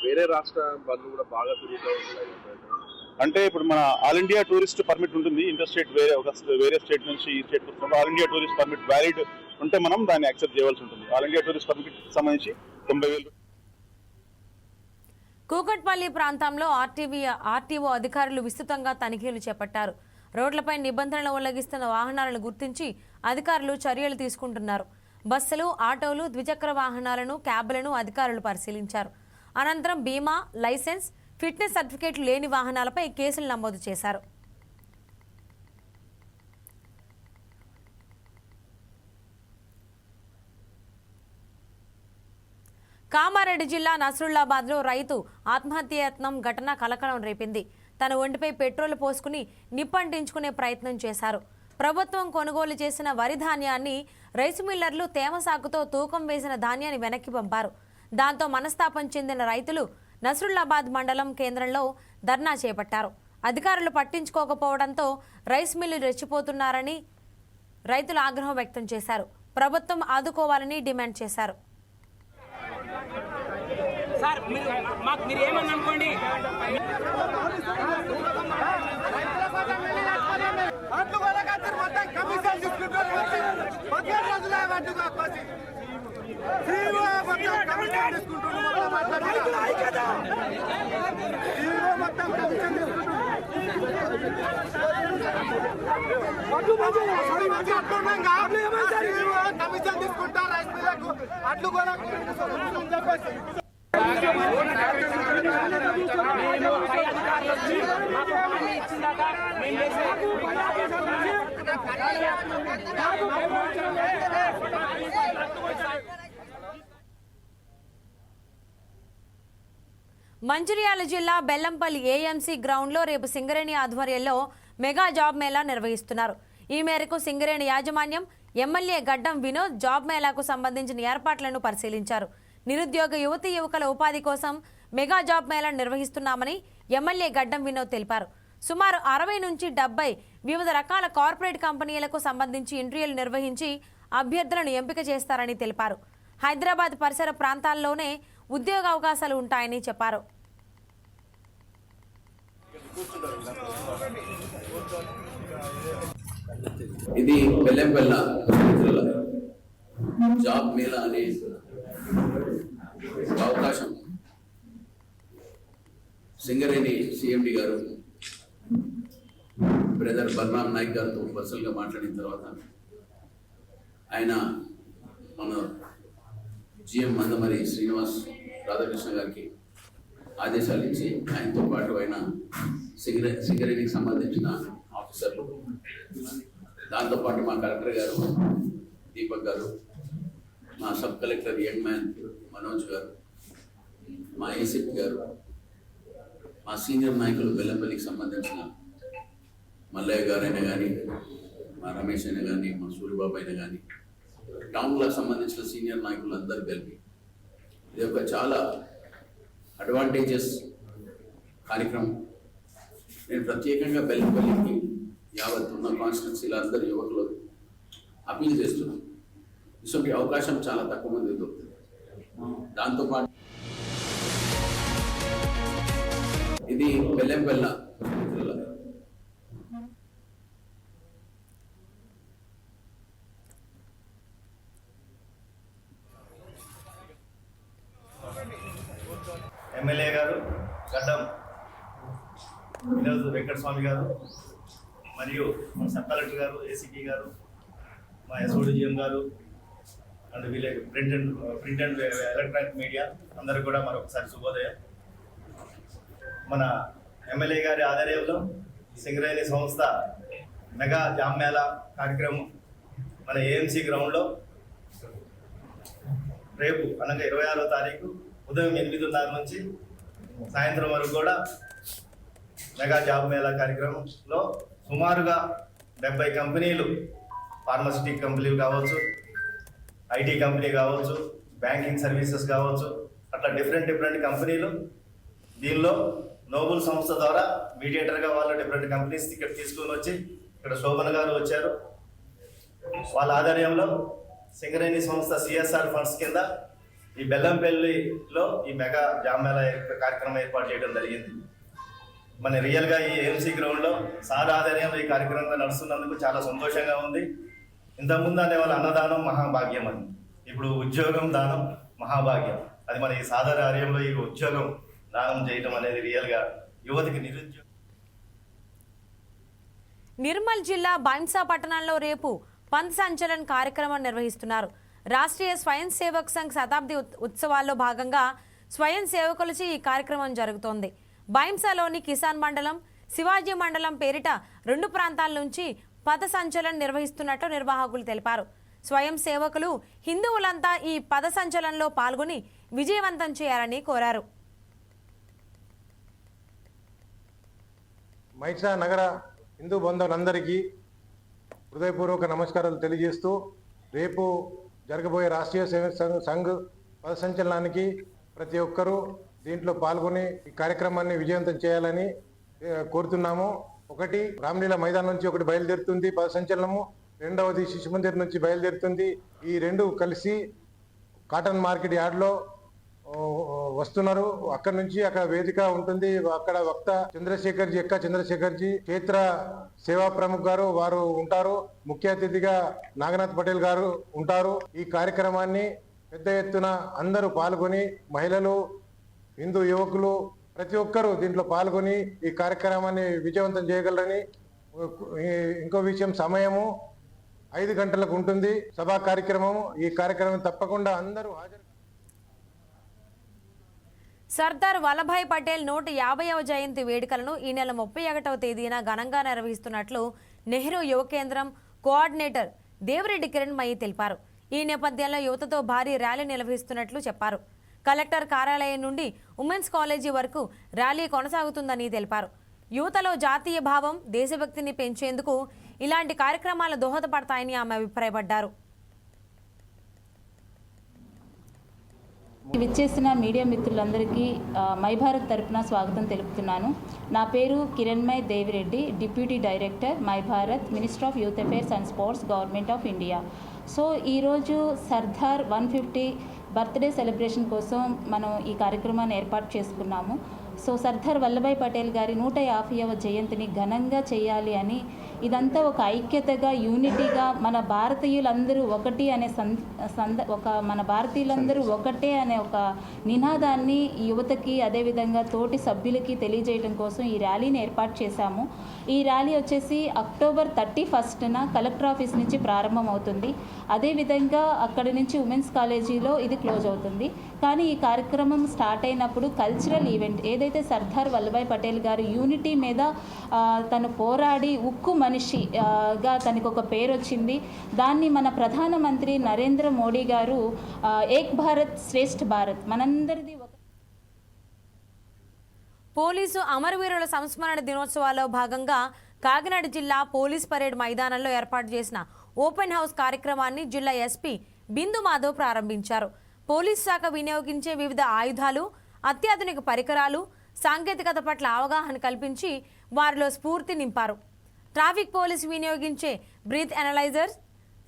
వేరే రాష్ట్ర బండ్లు కూడా బాగా తిరుగుతూ ఉంటాయి అంటే ఇప్పుడు మన ఆల్ ఇండియా టూరిస్ట్ పర్మిట్ ఉంటుంది. ఇంటర్ స్టేట్ వేరే స్టేట్ నుంచి ఈ స్టేట్ వస్తున్నప్పుడు all India tourist permit valid ఉంటే మనం దాన్ని యాక్సెప్ట్ చేయవలసి ఉంటుంది. ఆల్ ఇండియా టూరిస్ట్ పర్మిట్ సంబంధించి 90,000. కూకట్పల్లి ప్రాంతంలో ఆర్టీఓ అధికారులు విస్తృతంగా తనిఖీలు చేపట్టారు. రోడ్లపై నిబంధనలు ఉల్లంఘిస్తున్న వాహనాలను గుర్తించి అధికారులు చర్యలు తీసుకుంటున్నారు. బస్సులు, ఆటోలు, ద్విచక్ర వాహనాలను, క్యాబ్లను అధికారులు పరిశీలించారు. అనంతరం బీమా, లైసెన్స్, ఫిట్నెస్ సర్టిఫికేట్లు లేని వాహనాలపై కేసులు నమోదు చేశారు. కామారెడ్డి జిల్లా నస్రుల్లాబాద్లో రైతు ఆత్మహత్యాయత్నం ఘటన కలకలం రేపింది. తన ఒంటిపై పెట్రోల్ పోసుకుని నిప్పంటించుకునే ప్రయత్నం చేశారు. ప్రభుత్వం కొనుగోలు చేసిన వరి ధాన్యాన్ని రైసు మిల్లర్లు తేమ సాకుతో తూకం వేసిన ధాన్యాన్ని వెనక్కి పంపారు. దాంతో మనస్తాపం చెందిన రైతులు నస్రుల్లాబాద్ మండలం కేంద్రంలో ధర్నా చేపట్టారు. అధికారులు పట్టించుకోకపోవడంతో రైస్ మిల్లు రెచ్చిపోతున్నారని రైతులు ఆగ్రహం వ్యక్తం చేశారు. ప్రభుత్వం ఆదుకోవాలని డిమాండ్ చేశారు. సార్ మీరు ఏమని అనుకోండి, కమిషన్ తీసుకుంటారు రైస్ మిల్లకు అట్లు కూడా మంచిర్యాల జిల్లా బెల్లంపల్లి ఏఎంసీ గ్రౌండ్లో రేపు సింగరేణి ఆధ్వర్యంలో మెగా జాబ్ మేళా నిర్వహిస్తున్నారు. ఈ మేరకు సింగరేణి యాజమాన్యం ఎమ్మెల్యే గడ్డం వినోద్ జాబ్ మేళాకు సంబంధించిన ఏర్పాట్లను పరిశీలించారు. నిరుద్యోగ యువతీ యువకుల ఉపాధి కోసం మెగా జాబ్ మేళా నిర్వహిస్తున్నామని ఎమ్మెల్యే గడ్డం వినోద్ తెలిపారు. సుమారు 60 నుంచి 70 వివిధ రకాల కార్పొరేట్ కంపెనీలకు సంబంధించి ఇంటర్వ్యూలు నిర్వహించి అభ్యర్థులను ఎంపిక చేస్తారని తెలిపారు. హైదరాబాద్ పరిసర ప్రాంతాల్లోనే ఉద్యోగ అవకాశాలు ఉంటాయని చెప్పారు. ఇది బెల్లంపల్లి జాబ్ మేళా అనే అవకాశం సింగరేణి సిఎండి గారు బ్రదర్ బలరాం నాయక్ గారితో పర్సనల్గా మాట్లాడిన తర్వాత ఆయన మన జిఎం మందమరి శ్రీనివాస్ రాధాకృష్ణ గారికి ఆదేశాలు ఇచ్చి ఆయనతో పాటు ఆయన సింగరేణికి సంబంధించిన ఆఫీసర్లు, దాంతోపాటు మా కలెక్టర్ గారు దీపక్ గారు, మా sub collector young man Manoj గారు, మా ఏసీపీ గారు, మా సీనియర్ నాయకులు బెల్లంపల్లికి సంబంధించిన మల్లయ్య గారు అయినా కానీ, మా రమేష్ అయినా కానీ, మా సూర్యబాబు అయినా కానీ, టౌన్లకు సంబంధించిన సీనియర్ నాయకులు అందరూ కలిపి ఇది ఒక చాలా అడ్వాంటేజెస్ కార్యక్రమం. నేను ప్రత్యేకంగా బెల్లంపల్లికి యావత్ ఉన్న కాన్స్టిట్యున్సీలో అందరు యువకులు అపీల్ చేస్తున్నాను. ఇటువంటి అవకాశం చాలా తక్కువ మంది దొరుకుతుంది. దాంతోపాటు ఇది బెల్లంపల్లి ఎమ్మెల్యే గారు గడ్డం వినోద్ వెంకటస్వామి గారు మరియు మన సబ్ కలెక్టర్ గారు, ఏసీపీ గారు, మా ఎస్ఓడిజిఎం గారు అండ్ వీళ్ళ ప్రింట్ అండ్ ఎలక్ట్రానిక్ మీడియా అందరూ కూడా మరొకసారి శుభోదయం. మన ఎమ్మెల్యే గారి ఆధ్వర్యంలో సింగరేణి సంస్థ మెగా జాబ్ మేళా కార్యక్రమం మన ఏఎంసీ గ్రౌండ్లో రేపు అనగా 26వ తారీఖు ఉదయం 8:30 నుంచి సాయంత్రం వరకు కూడా మెగా జాబ్ మేళా కార్యక్రమంలో సుమారుగా 70 కంపెనీలు, ఫార్మసిటిక్ కంపెనీలు కావచ్చు, ఐటీ కంపెనీ కావచ్చు, బ్యాంకింగ్ సర్వీసెస్ కావచ్చు, అట్లా డిఫరెంట్ కంపెనీలు దీనిలో నోబుల్ సంస్థ ద్వారా మీడియేటర్గా వాళ్ళు డిఫరెంట్ కంపెనీస్ ఇక్కడ తీసుకొని వచ్చి ఇక్కడ శోభన్ గారు వచ్చారు. వాళ్ళ ఆధ్వర్యంలో సింగరేణి సంస్థ CSR ఫండ్స్ కింద ఈ బెల్లంపల్లిలో ఈ మెగా జాబ్ మేళా కార్యక్రమం ఏర్పాటు చేయడం జరిగింది. మన రియల్గా ఈ AMC గ్రౌండ్లో సార్ ఆధ్వర్యంలో ఈ కార్యక్రమం నడుస్తున్నందుకు చాలా సంతోషంగా ఉంది. ఇంతకుముందు అనేవాళ్ళ అన్నదానం మహాభాగ్యం అని, ఇప్పుడు ఉద్యోగం దానం మహాభాగ్యం. అది మన ఈ సాదర ఆర్యంలో ఈ ఉద్యోగం దానం చేయడం అనేది రియల్గా యువతికి నిరుద్యోగం. నిర్మల్ జిల్లా బైంసా పట్టణంలో రేపు పంత్ సంచలన్ కార్యక్రమం నిర్వహిస్తున్నారు. రాష్ట్రీయ స్వయం సేవక్ సంఘ్ శతాబ్ది ఉత్సవాల్లో భాగంగా స్వయం సేవకులచే ఈ కార్యక్రమం జరుగుతోంది. బైంసాలోని కిసాన్ మండలం, శివాజీ మండలం పేరిట 2 ప్రాంతాల నుంచి పథ సంచలన్ నిర్వహిస్తున్నట్లు నిర్వాహకులు తెలిపారు. స్వయం సేవకులు హిందువులంతా ఈ పథ సంచలనంలో పాల్గొని విజయవంతం చేయాలని కోరారు. మైసా నగర హిందూ బంధువులందరికీ హృదయపూర్వక నమస్కారాలు తెలియజేస్తూ రేపు జరగబోయే రాష్ట్రీయ సేవక్ సంఘ్ పథ సంచలనానికి ప్రతి ఒక్కరూ దీంట్లో పాల్గొని ఈ కార్యక్రమాన్ని విజయవంతం చేయాలని కోరుతున్నాము. ఒకటి రామ్లీలా మైదానం నుంచి ఒకటి బయలుదేరుతుంది పథ సంచలనము, రెండవది శిశు మందిర్ నుంచి బయలుదేరుతుంది. ఈ రెండు కలిసి కాటన్ మార్కెట్ యార్డ్లో వస్తున్నారు. అక్కడ నుంచి అక్కడ వేదిక ఉంటుంది. అక్కడ వక్త చంద్రశేఖర్జీ క్షేత్ర సేవా ప్రముఖ్ గారు వారు ఉంటారు. ముఖ్య అతిథిగా నాగనాథ్ పటేల్ గారు ఉంటారు. ఈ కార్యక్రమాన్ని పెద్ద ఎత్తున అందరూ పాల్గొని, మహిళలు, హిందూ యువకులు ప్రతి ఒక్కరూ దీంట్లో పాల్గొని ఈ కార్యక్రమాన్ని విజయవంతం చేయగలరని. ఇంకో విషయం, సమయము 5 గంటలకు ఉంటుంది సభా కార్యక్రమం. ఈ కార్యక్రమం తప్పకుండా అందరూ హాజరు. సర్దార్ వల్లభాయ్ పటేల్ 150వ జయంతి వేడుకలను ఈ నెల 31వ తేదీన ఘనంగా నిర్వహిస్తున్నట్లు నెహ్రూ యువ కేంద్రం కోఆర్డినేటర్ దేవిరెడ్డి కిరణ్ మయి తెలిపారు. ఈ నేపథ్యంలో యువతతో భారీ ర్యాలీ నిర్వహిస్తున్నట్లు చెప్పారు. కలెక్టర్ కార్యాలయం నుండి ఉమెన్స్ కాలేజీ వరకు ర్యాలీ కొనసాగుతుందని తెలిపారు. యువతలో జాతీయ భావం, దేశభక్తిని పెంచేందుకు ఇలాంటి కార్యక్రమాలు దోహదపడతాయని ఆమె అభిప్రాయపడ్డారు. విచ్చేసిన మీడియా మిత్రులందరికీ మై భారత్ తరపున స్వాగతం తెలుపుతున్నాను. నా పేరు Kiranmay Devireddy, deputy director my Bharat, minister of youth affairs and sports, government of India. So ఈరోజు సర్దార్ 150 బర్త్డే సెలబ్రేషన్ కోసం మనం ఈ కార్యక్రమాన్ని ఏర్పాటు చేసుకున్నాము. సో సర్దార్ వల్లభాయ్ పటేల్ గారి 150వ జయంతిని ఘనంగా చేయాలి అని, ఇదంతా ఒక ఐక్యతగా, యూనిటీగా మన భారతీయులందరూ ఒకటి అనే మన భారతీయులందరూ ఒకటే అనే ఒక నినాదాన్ని యువతకి, అదేవిధంగా తోటి సభ్యులకి తెలియజేయడం కోసం ఈ ర్యాలీని ఏర్పాటు చేశాము. ఈ ర్యాలీ వచ్చేసి అక్టోబర్ 31న కలెక్టర్ ఆఫీస్ నుంచి ప్రారంభం అవుతుంది. అదేవిధంగా అక్కడి నుంచి ఉమెన్స్ కాలేజీలో ఇది క్లోజ్ అవుతుంది. కానీ ఈ కార్యక్రమం స్టార్ట్ అయినప్పుడు కల్చరల్ ఈవెంట్ ఏదైతే సర్దార్ వల్లభాయ్ పటేల్ గారు యూనిటీ మీద తను పోరాడి ఉక్కు మనిషిగా తనకు ఒక పేరు వచ్చింది. దాన్ని మన ప్రధానమంత్రి నరేంద్ర మోడీ గారు ఏక్ భారత్ శ్రేష్ఠ భారత్ మనందరిది. పోలీసు అమరవీరుల సంస్మరణ దినోత్సవాల్లో భాగంగా కాకినాడ జిల్లా పోలీస్ పరేడ్ మైదానంలో ఏర్పాటు చేసిన ఓపెన్ హౌస్ కార్యక్రమాన్ని జిల్లా ఎస్పీ బిందు మాధవ్ ప్రారంభించారు. పోలీసు శాఖ వినియోగించే వివిధ ఆయుధాలు, అత్యాధునిక పరికరాలు, సాంకేతికత పట్ల అవగాహన కల్పించి వారిలో స్ఫూర్తి నింపారు. ట్రాఫిక్ పోలీసు వినియోగించే బ్రీత్ అనలైజర్స్,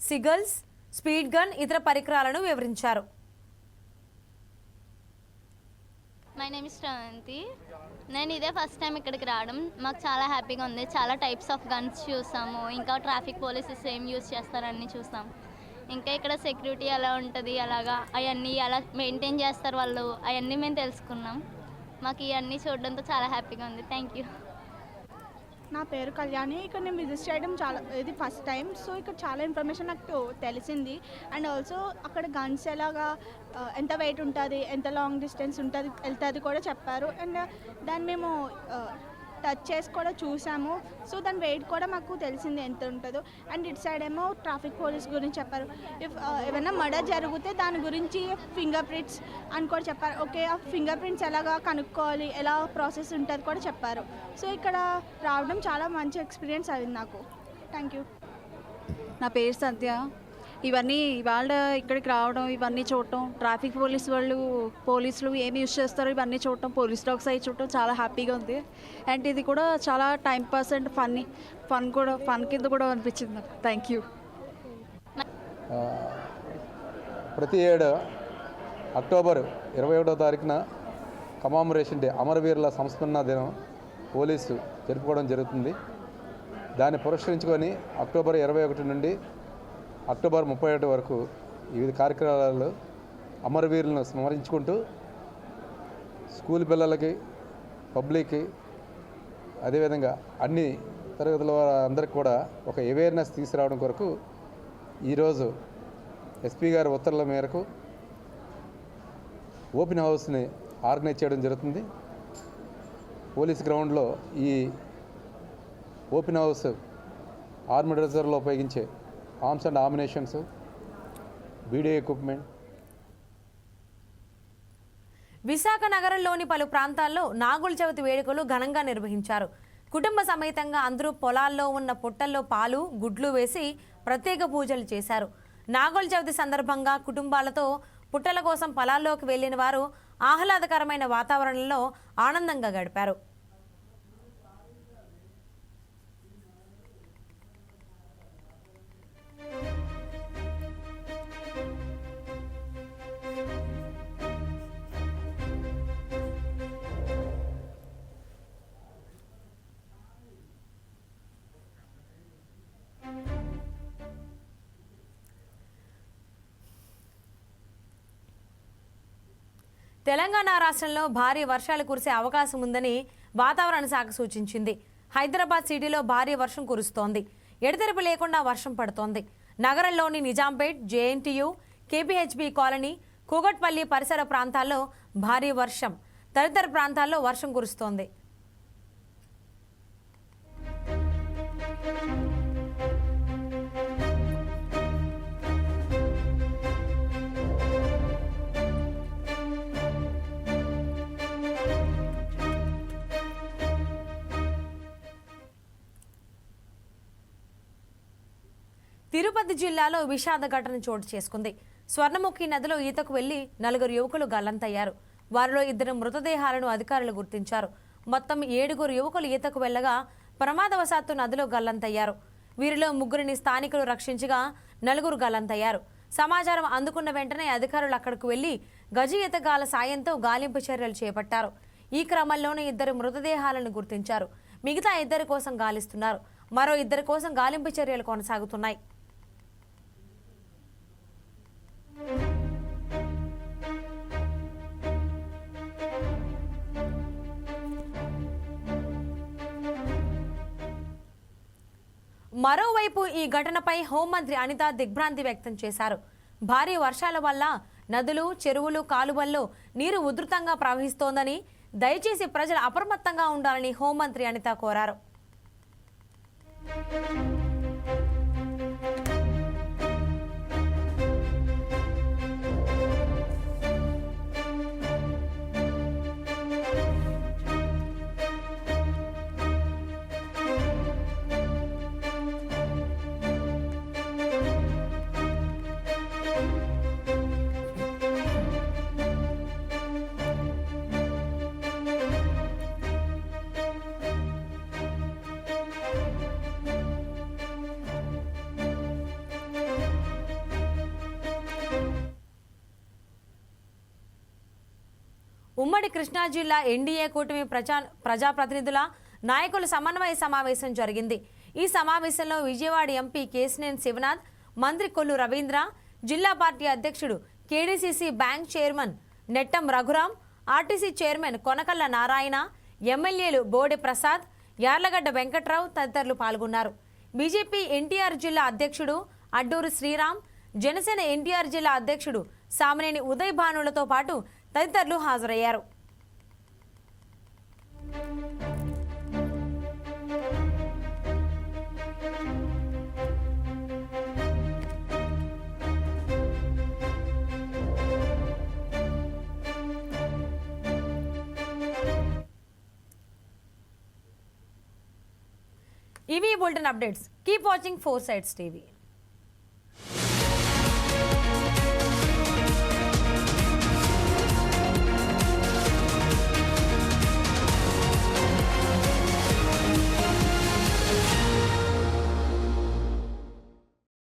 సిగల్స్, స్పీడ్ గన్, ఇతర పరికరాలను వివరించారు. My name is Sravanthi. నేను ఇదే ఫస్ట్ టైం ఇక్కడికి రావడం. మాకు చాలా హ్యాపీగా ఉంది. చాలా టైప్స్ ఆఫ్ గన్స్ చూసాము. ఇంకా ట్రాఫిక్ పోలీసెస్ ఏం యూజ్ చేస్తారని చూసాం. ఇంకా ఇక్కడ సెక్యూరిటీ ఎలా ఉంటుంది, అలాగా అవన్నీ ఎలా మెయింటైన్ చేస్తారు వాళ్ళు, అవన్నీ మేము తెలుసుకున్నాం. మాకు ఇవన్నీ చూడడంతో చాలా హ్యాపీగా ఉంది. Thank you. నా పేరు కళ్యాణి. ఇక్కడ నేను విజిట్ చేయడం ఇది ఫస్ట్ టైం. సో ఇక్కడ చాలా ఇన్ఫర్మేషన్ నాకు తెలిసింది. అండ్ ఆల్సో అక్కడ గన్స్ ఎలాగా, ఎంత వెయిట్ ఉంటుంది, ఎంత లాంగ్ డిస్టెన్స్ ఉంటుంది వెళ్తుంది కూడా చెప్పారు. అండ్ దాన్ని మేము టచ్ చేసి కూడా చూసాము. సో దాని వెయిట్ కూడా మాకు తెలిసింది ఎంత ఉంటుందో. అండ్ ఇటు సైడ్ ఏమో ట్రాఫిక్ పోలీస్ గురించి చెప్పారు. ఏమైనా మర్డర్ జరిగితే దాని గురించి ఫింగర్ ప్రింట్స్ అని కూడా చెప్పారు. ఓకే, ఆ ఫింగర్ ప్రింట్స్ ఎలాగా కనుక్కోవాలి, ఎలా ప్రాసెస్ ఉంటుంది కూడా చెప్పారు. సో ఇక్కడ రావడం చాలా మంచి ఎక్స్పీరియన్స్ అయింది నాకు. Thank you. నా పేరు సంధ్య. ఇవన్నీ ఇవాళ ఇక్కడికి రావడం, ఇవన్నీ చూడటం, ట్రాఫిక్ పోలీసులు ఏమి యూజ్ చేస్తారో ఇవన్నీ చూడటం, పోలీస్ డాగ్స్ అవి చూడటం చాలా హ్యాపీగా ఉంది. అండ్ ఇది కూడా చాలా టైం పాస్ అండ్ ఫన్ కింద కూడా అనిపించింది నాకు. Thank you. ప్రతి ఏడు అక్టోబర్ 21వ తారీఖున కమామరేషన్ డే, అమరవీరుల సంస్మరణ దినం పోలీసు జరుపుకోవడం జరుగుతుంది. దాన్ని పురస్కరించుకొని అక్టోబర్ 21 నుండి అక్టోబర్ 31 వరకు వివిధ కార్యక్రమాలు అమరవీరులను స్మరించుకుంటూ స్కూల్ పిల్లలకి, పబ్లిక్కి, అదేవిధంగా అన్ని తరగతుల అందరికి కూడా ఒక అవేర్నెస్ తీసుకురావడం కొరకు ఈరోజు ఎస్పీ గారి ఉత్తర్వుల మేరకు ఓపెన్ హౌస్ని ఆర్గనైజ్ చేయడం జరుగుతుంది. పోలీస్ గ్రౌండ్లో ఈ ఓపెన్ హౌస్ ఆర్మడ్ రిజర్వ్లో ఉపయోగించే arms and ammunitions, video equipment. Visakha నగరంలోని పలు ప్రాంతాల్లో నాగుల చవితి వేడుకలు ఘనంగా నిర్వహించారు. కుటుంబ సమేతంగా అందరూ పొలాల్లో ఉన్న పుట్టల్లో పాలు, గుడ్లు వేసి ప్రత్యేక పూజలు చేశారు. నాగుల చవితి సందర్భంగా కుటుంబాలతో పుట్టల కోసం పొలాల్లోకి వెళ్లిన వారు ఆహ్లాదకరమైన వాతావరణంలో ఆనందంగా గడిపారు. తెలంగాణ రాష్ట్రంలో భారీ వర్షాలు కురిసే అవకాశం ఉందని వాతావరణ శాఖ సూచించింది. హైదరాబాద్ సిటీలో భారీ వర్షం కురుస్తోంది. ఎడతెరిపి లేకుండా వర్షం పడుతోంది. నగరంలోని Nizampet, JNTU, KPHB colony, Kukatpally పరిసర ప్రాంతాల్లో భారీ వర్షం, తదితర ప్రాంతాల్లో వర్షం కురుస్తోంది. తిరుపతి జిల్లాలో విషాద ఘటన చోటు చేసుకుంది. స్వర్ణముఖి నదిలో ఈతకు వెళ్లి 4 యువకులు గల్లంతయ్యారు. వారిలో 2 మృతదేహాలను అధికారులు గుర్తించారు. మొత్తం 7 యువకులు ఈతకు వెళ్లగా ప్రమాదవశాత్తు నదిలో గల్లంతయ్యారు. వీరిలో 3 స్థానికులు రక్షించగా 4 గల్లంతయ్యారు. సమాచారం అందుకున్న వెంటనే అధికారులు అక్కడకు వెళ్లి గజ ఈతగాల సాయంతో గాలింపు చర్యలు చేపట్టారు. ఈ క్రమంలోనే 2 మృతదేహాలను గుర్తించారు. మిగతా 2 కోసం గాలిస్తున్నారు. మరో 2 కోసం గాలింపు చర్యలు కొనసాగుతున్నాయి. మరోవైపు ఈ ఘటనపై హోంమంత్రి అనిత దిగ్భ్రాంతి వ్యక్తం చేశారు. భారీ వర్షాల వల్ల నదులు, చెరువులు, కాలువల్లో నీరు ఉధృతంగా ప్రవహిస్తోందని, దయచేసి ప్రజలు అప్రమత్తంగా ఉండాలని హోంమంత్రి అనిత కోరారు. ఉమ్మడి కృష్ణా జిల్లా ఎన్డీఏ కూటమి ప్రజాప్రతినిధుల నాయకుల సమన్వయ సమావేశం జరిగింది. ఈ సమావేశంలో విజయవాడ ఎంపీ కేశినేని శివనాథ్, మంత్రి కొల్లు రవీంద్ర, జిల్లా పార్టీ అధ్యక్షుడు, KDCC bank chairman Nettam Raghuram, RTC chairman Konakalla Narayana, ఎమ్మెల్యేలు బోడె ప్రసాద్, యార్లగడ్డ వెంకట్రావు తదితరులు పాల్గొన్నారు. బీజేపీ ఎన్టీఆర్ జిల్లా అధ్యక్షుడు అడ్డూరు శ్రీరామ్, జనసేన ఎన్టీఆర్ జిల్లా అధ్యక్షుడు సామినేని ఉదయ్ భానులతో పాటు తదితరులు హాజరయ్యారు. ఇవి bulletin updates. Keep watching 4 Sides TV.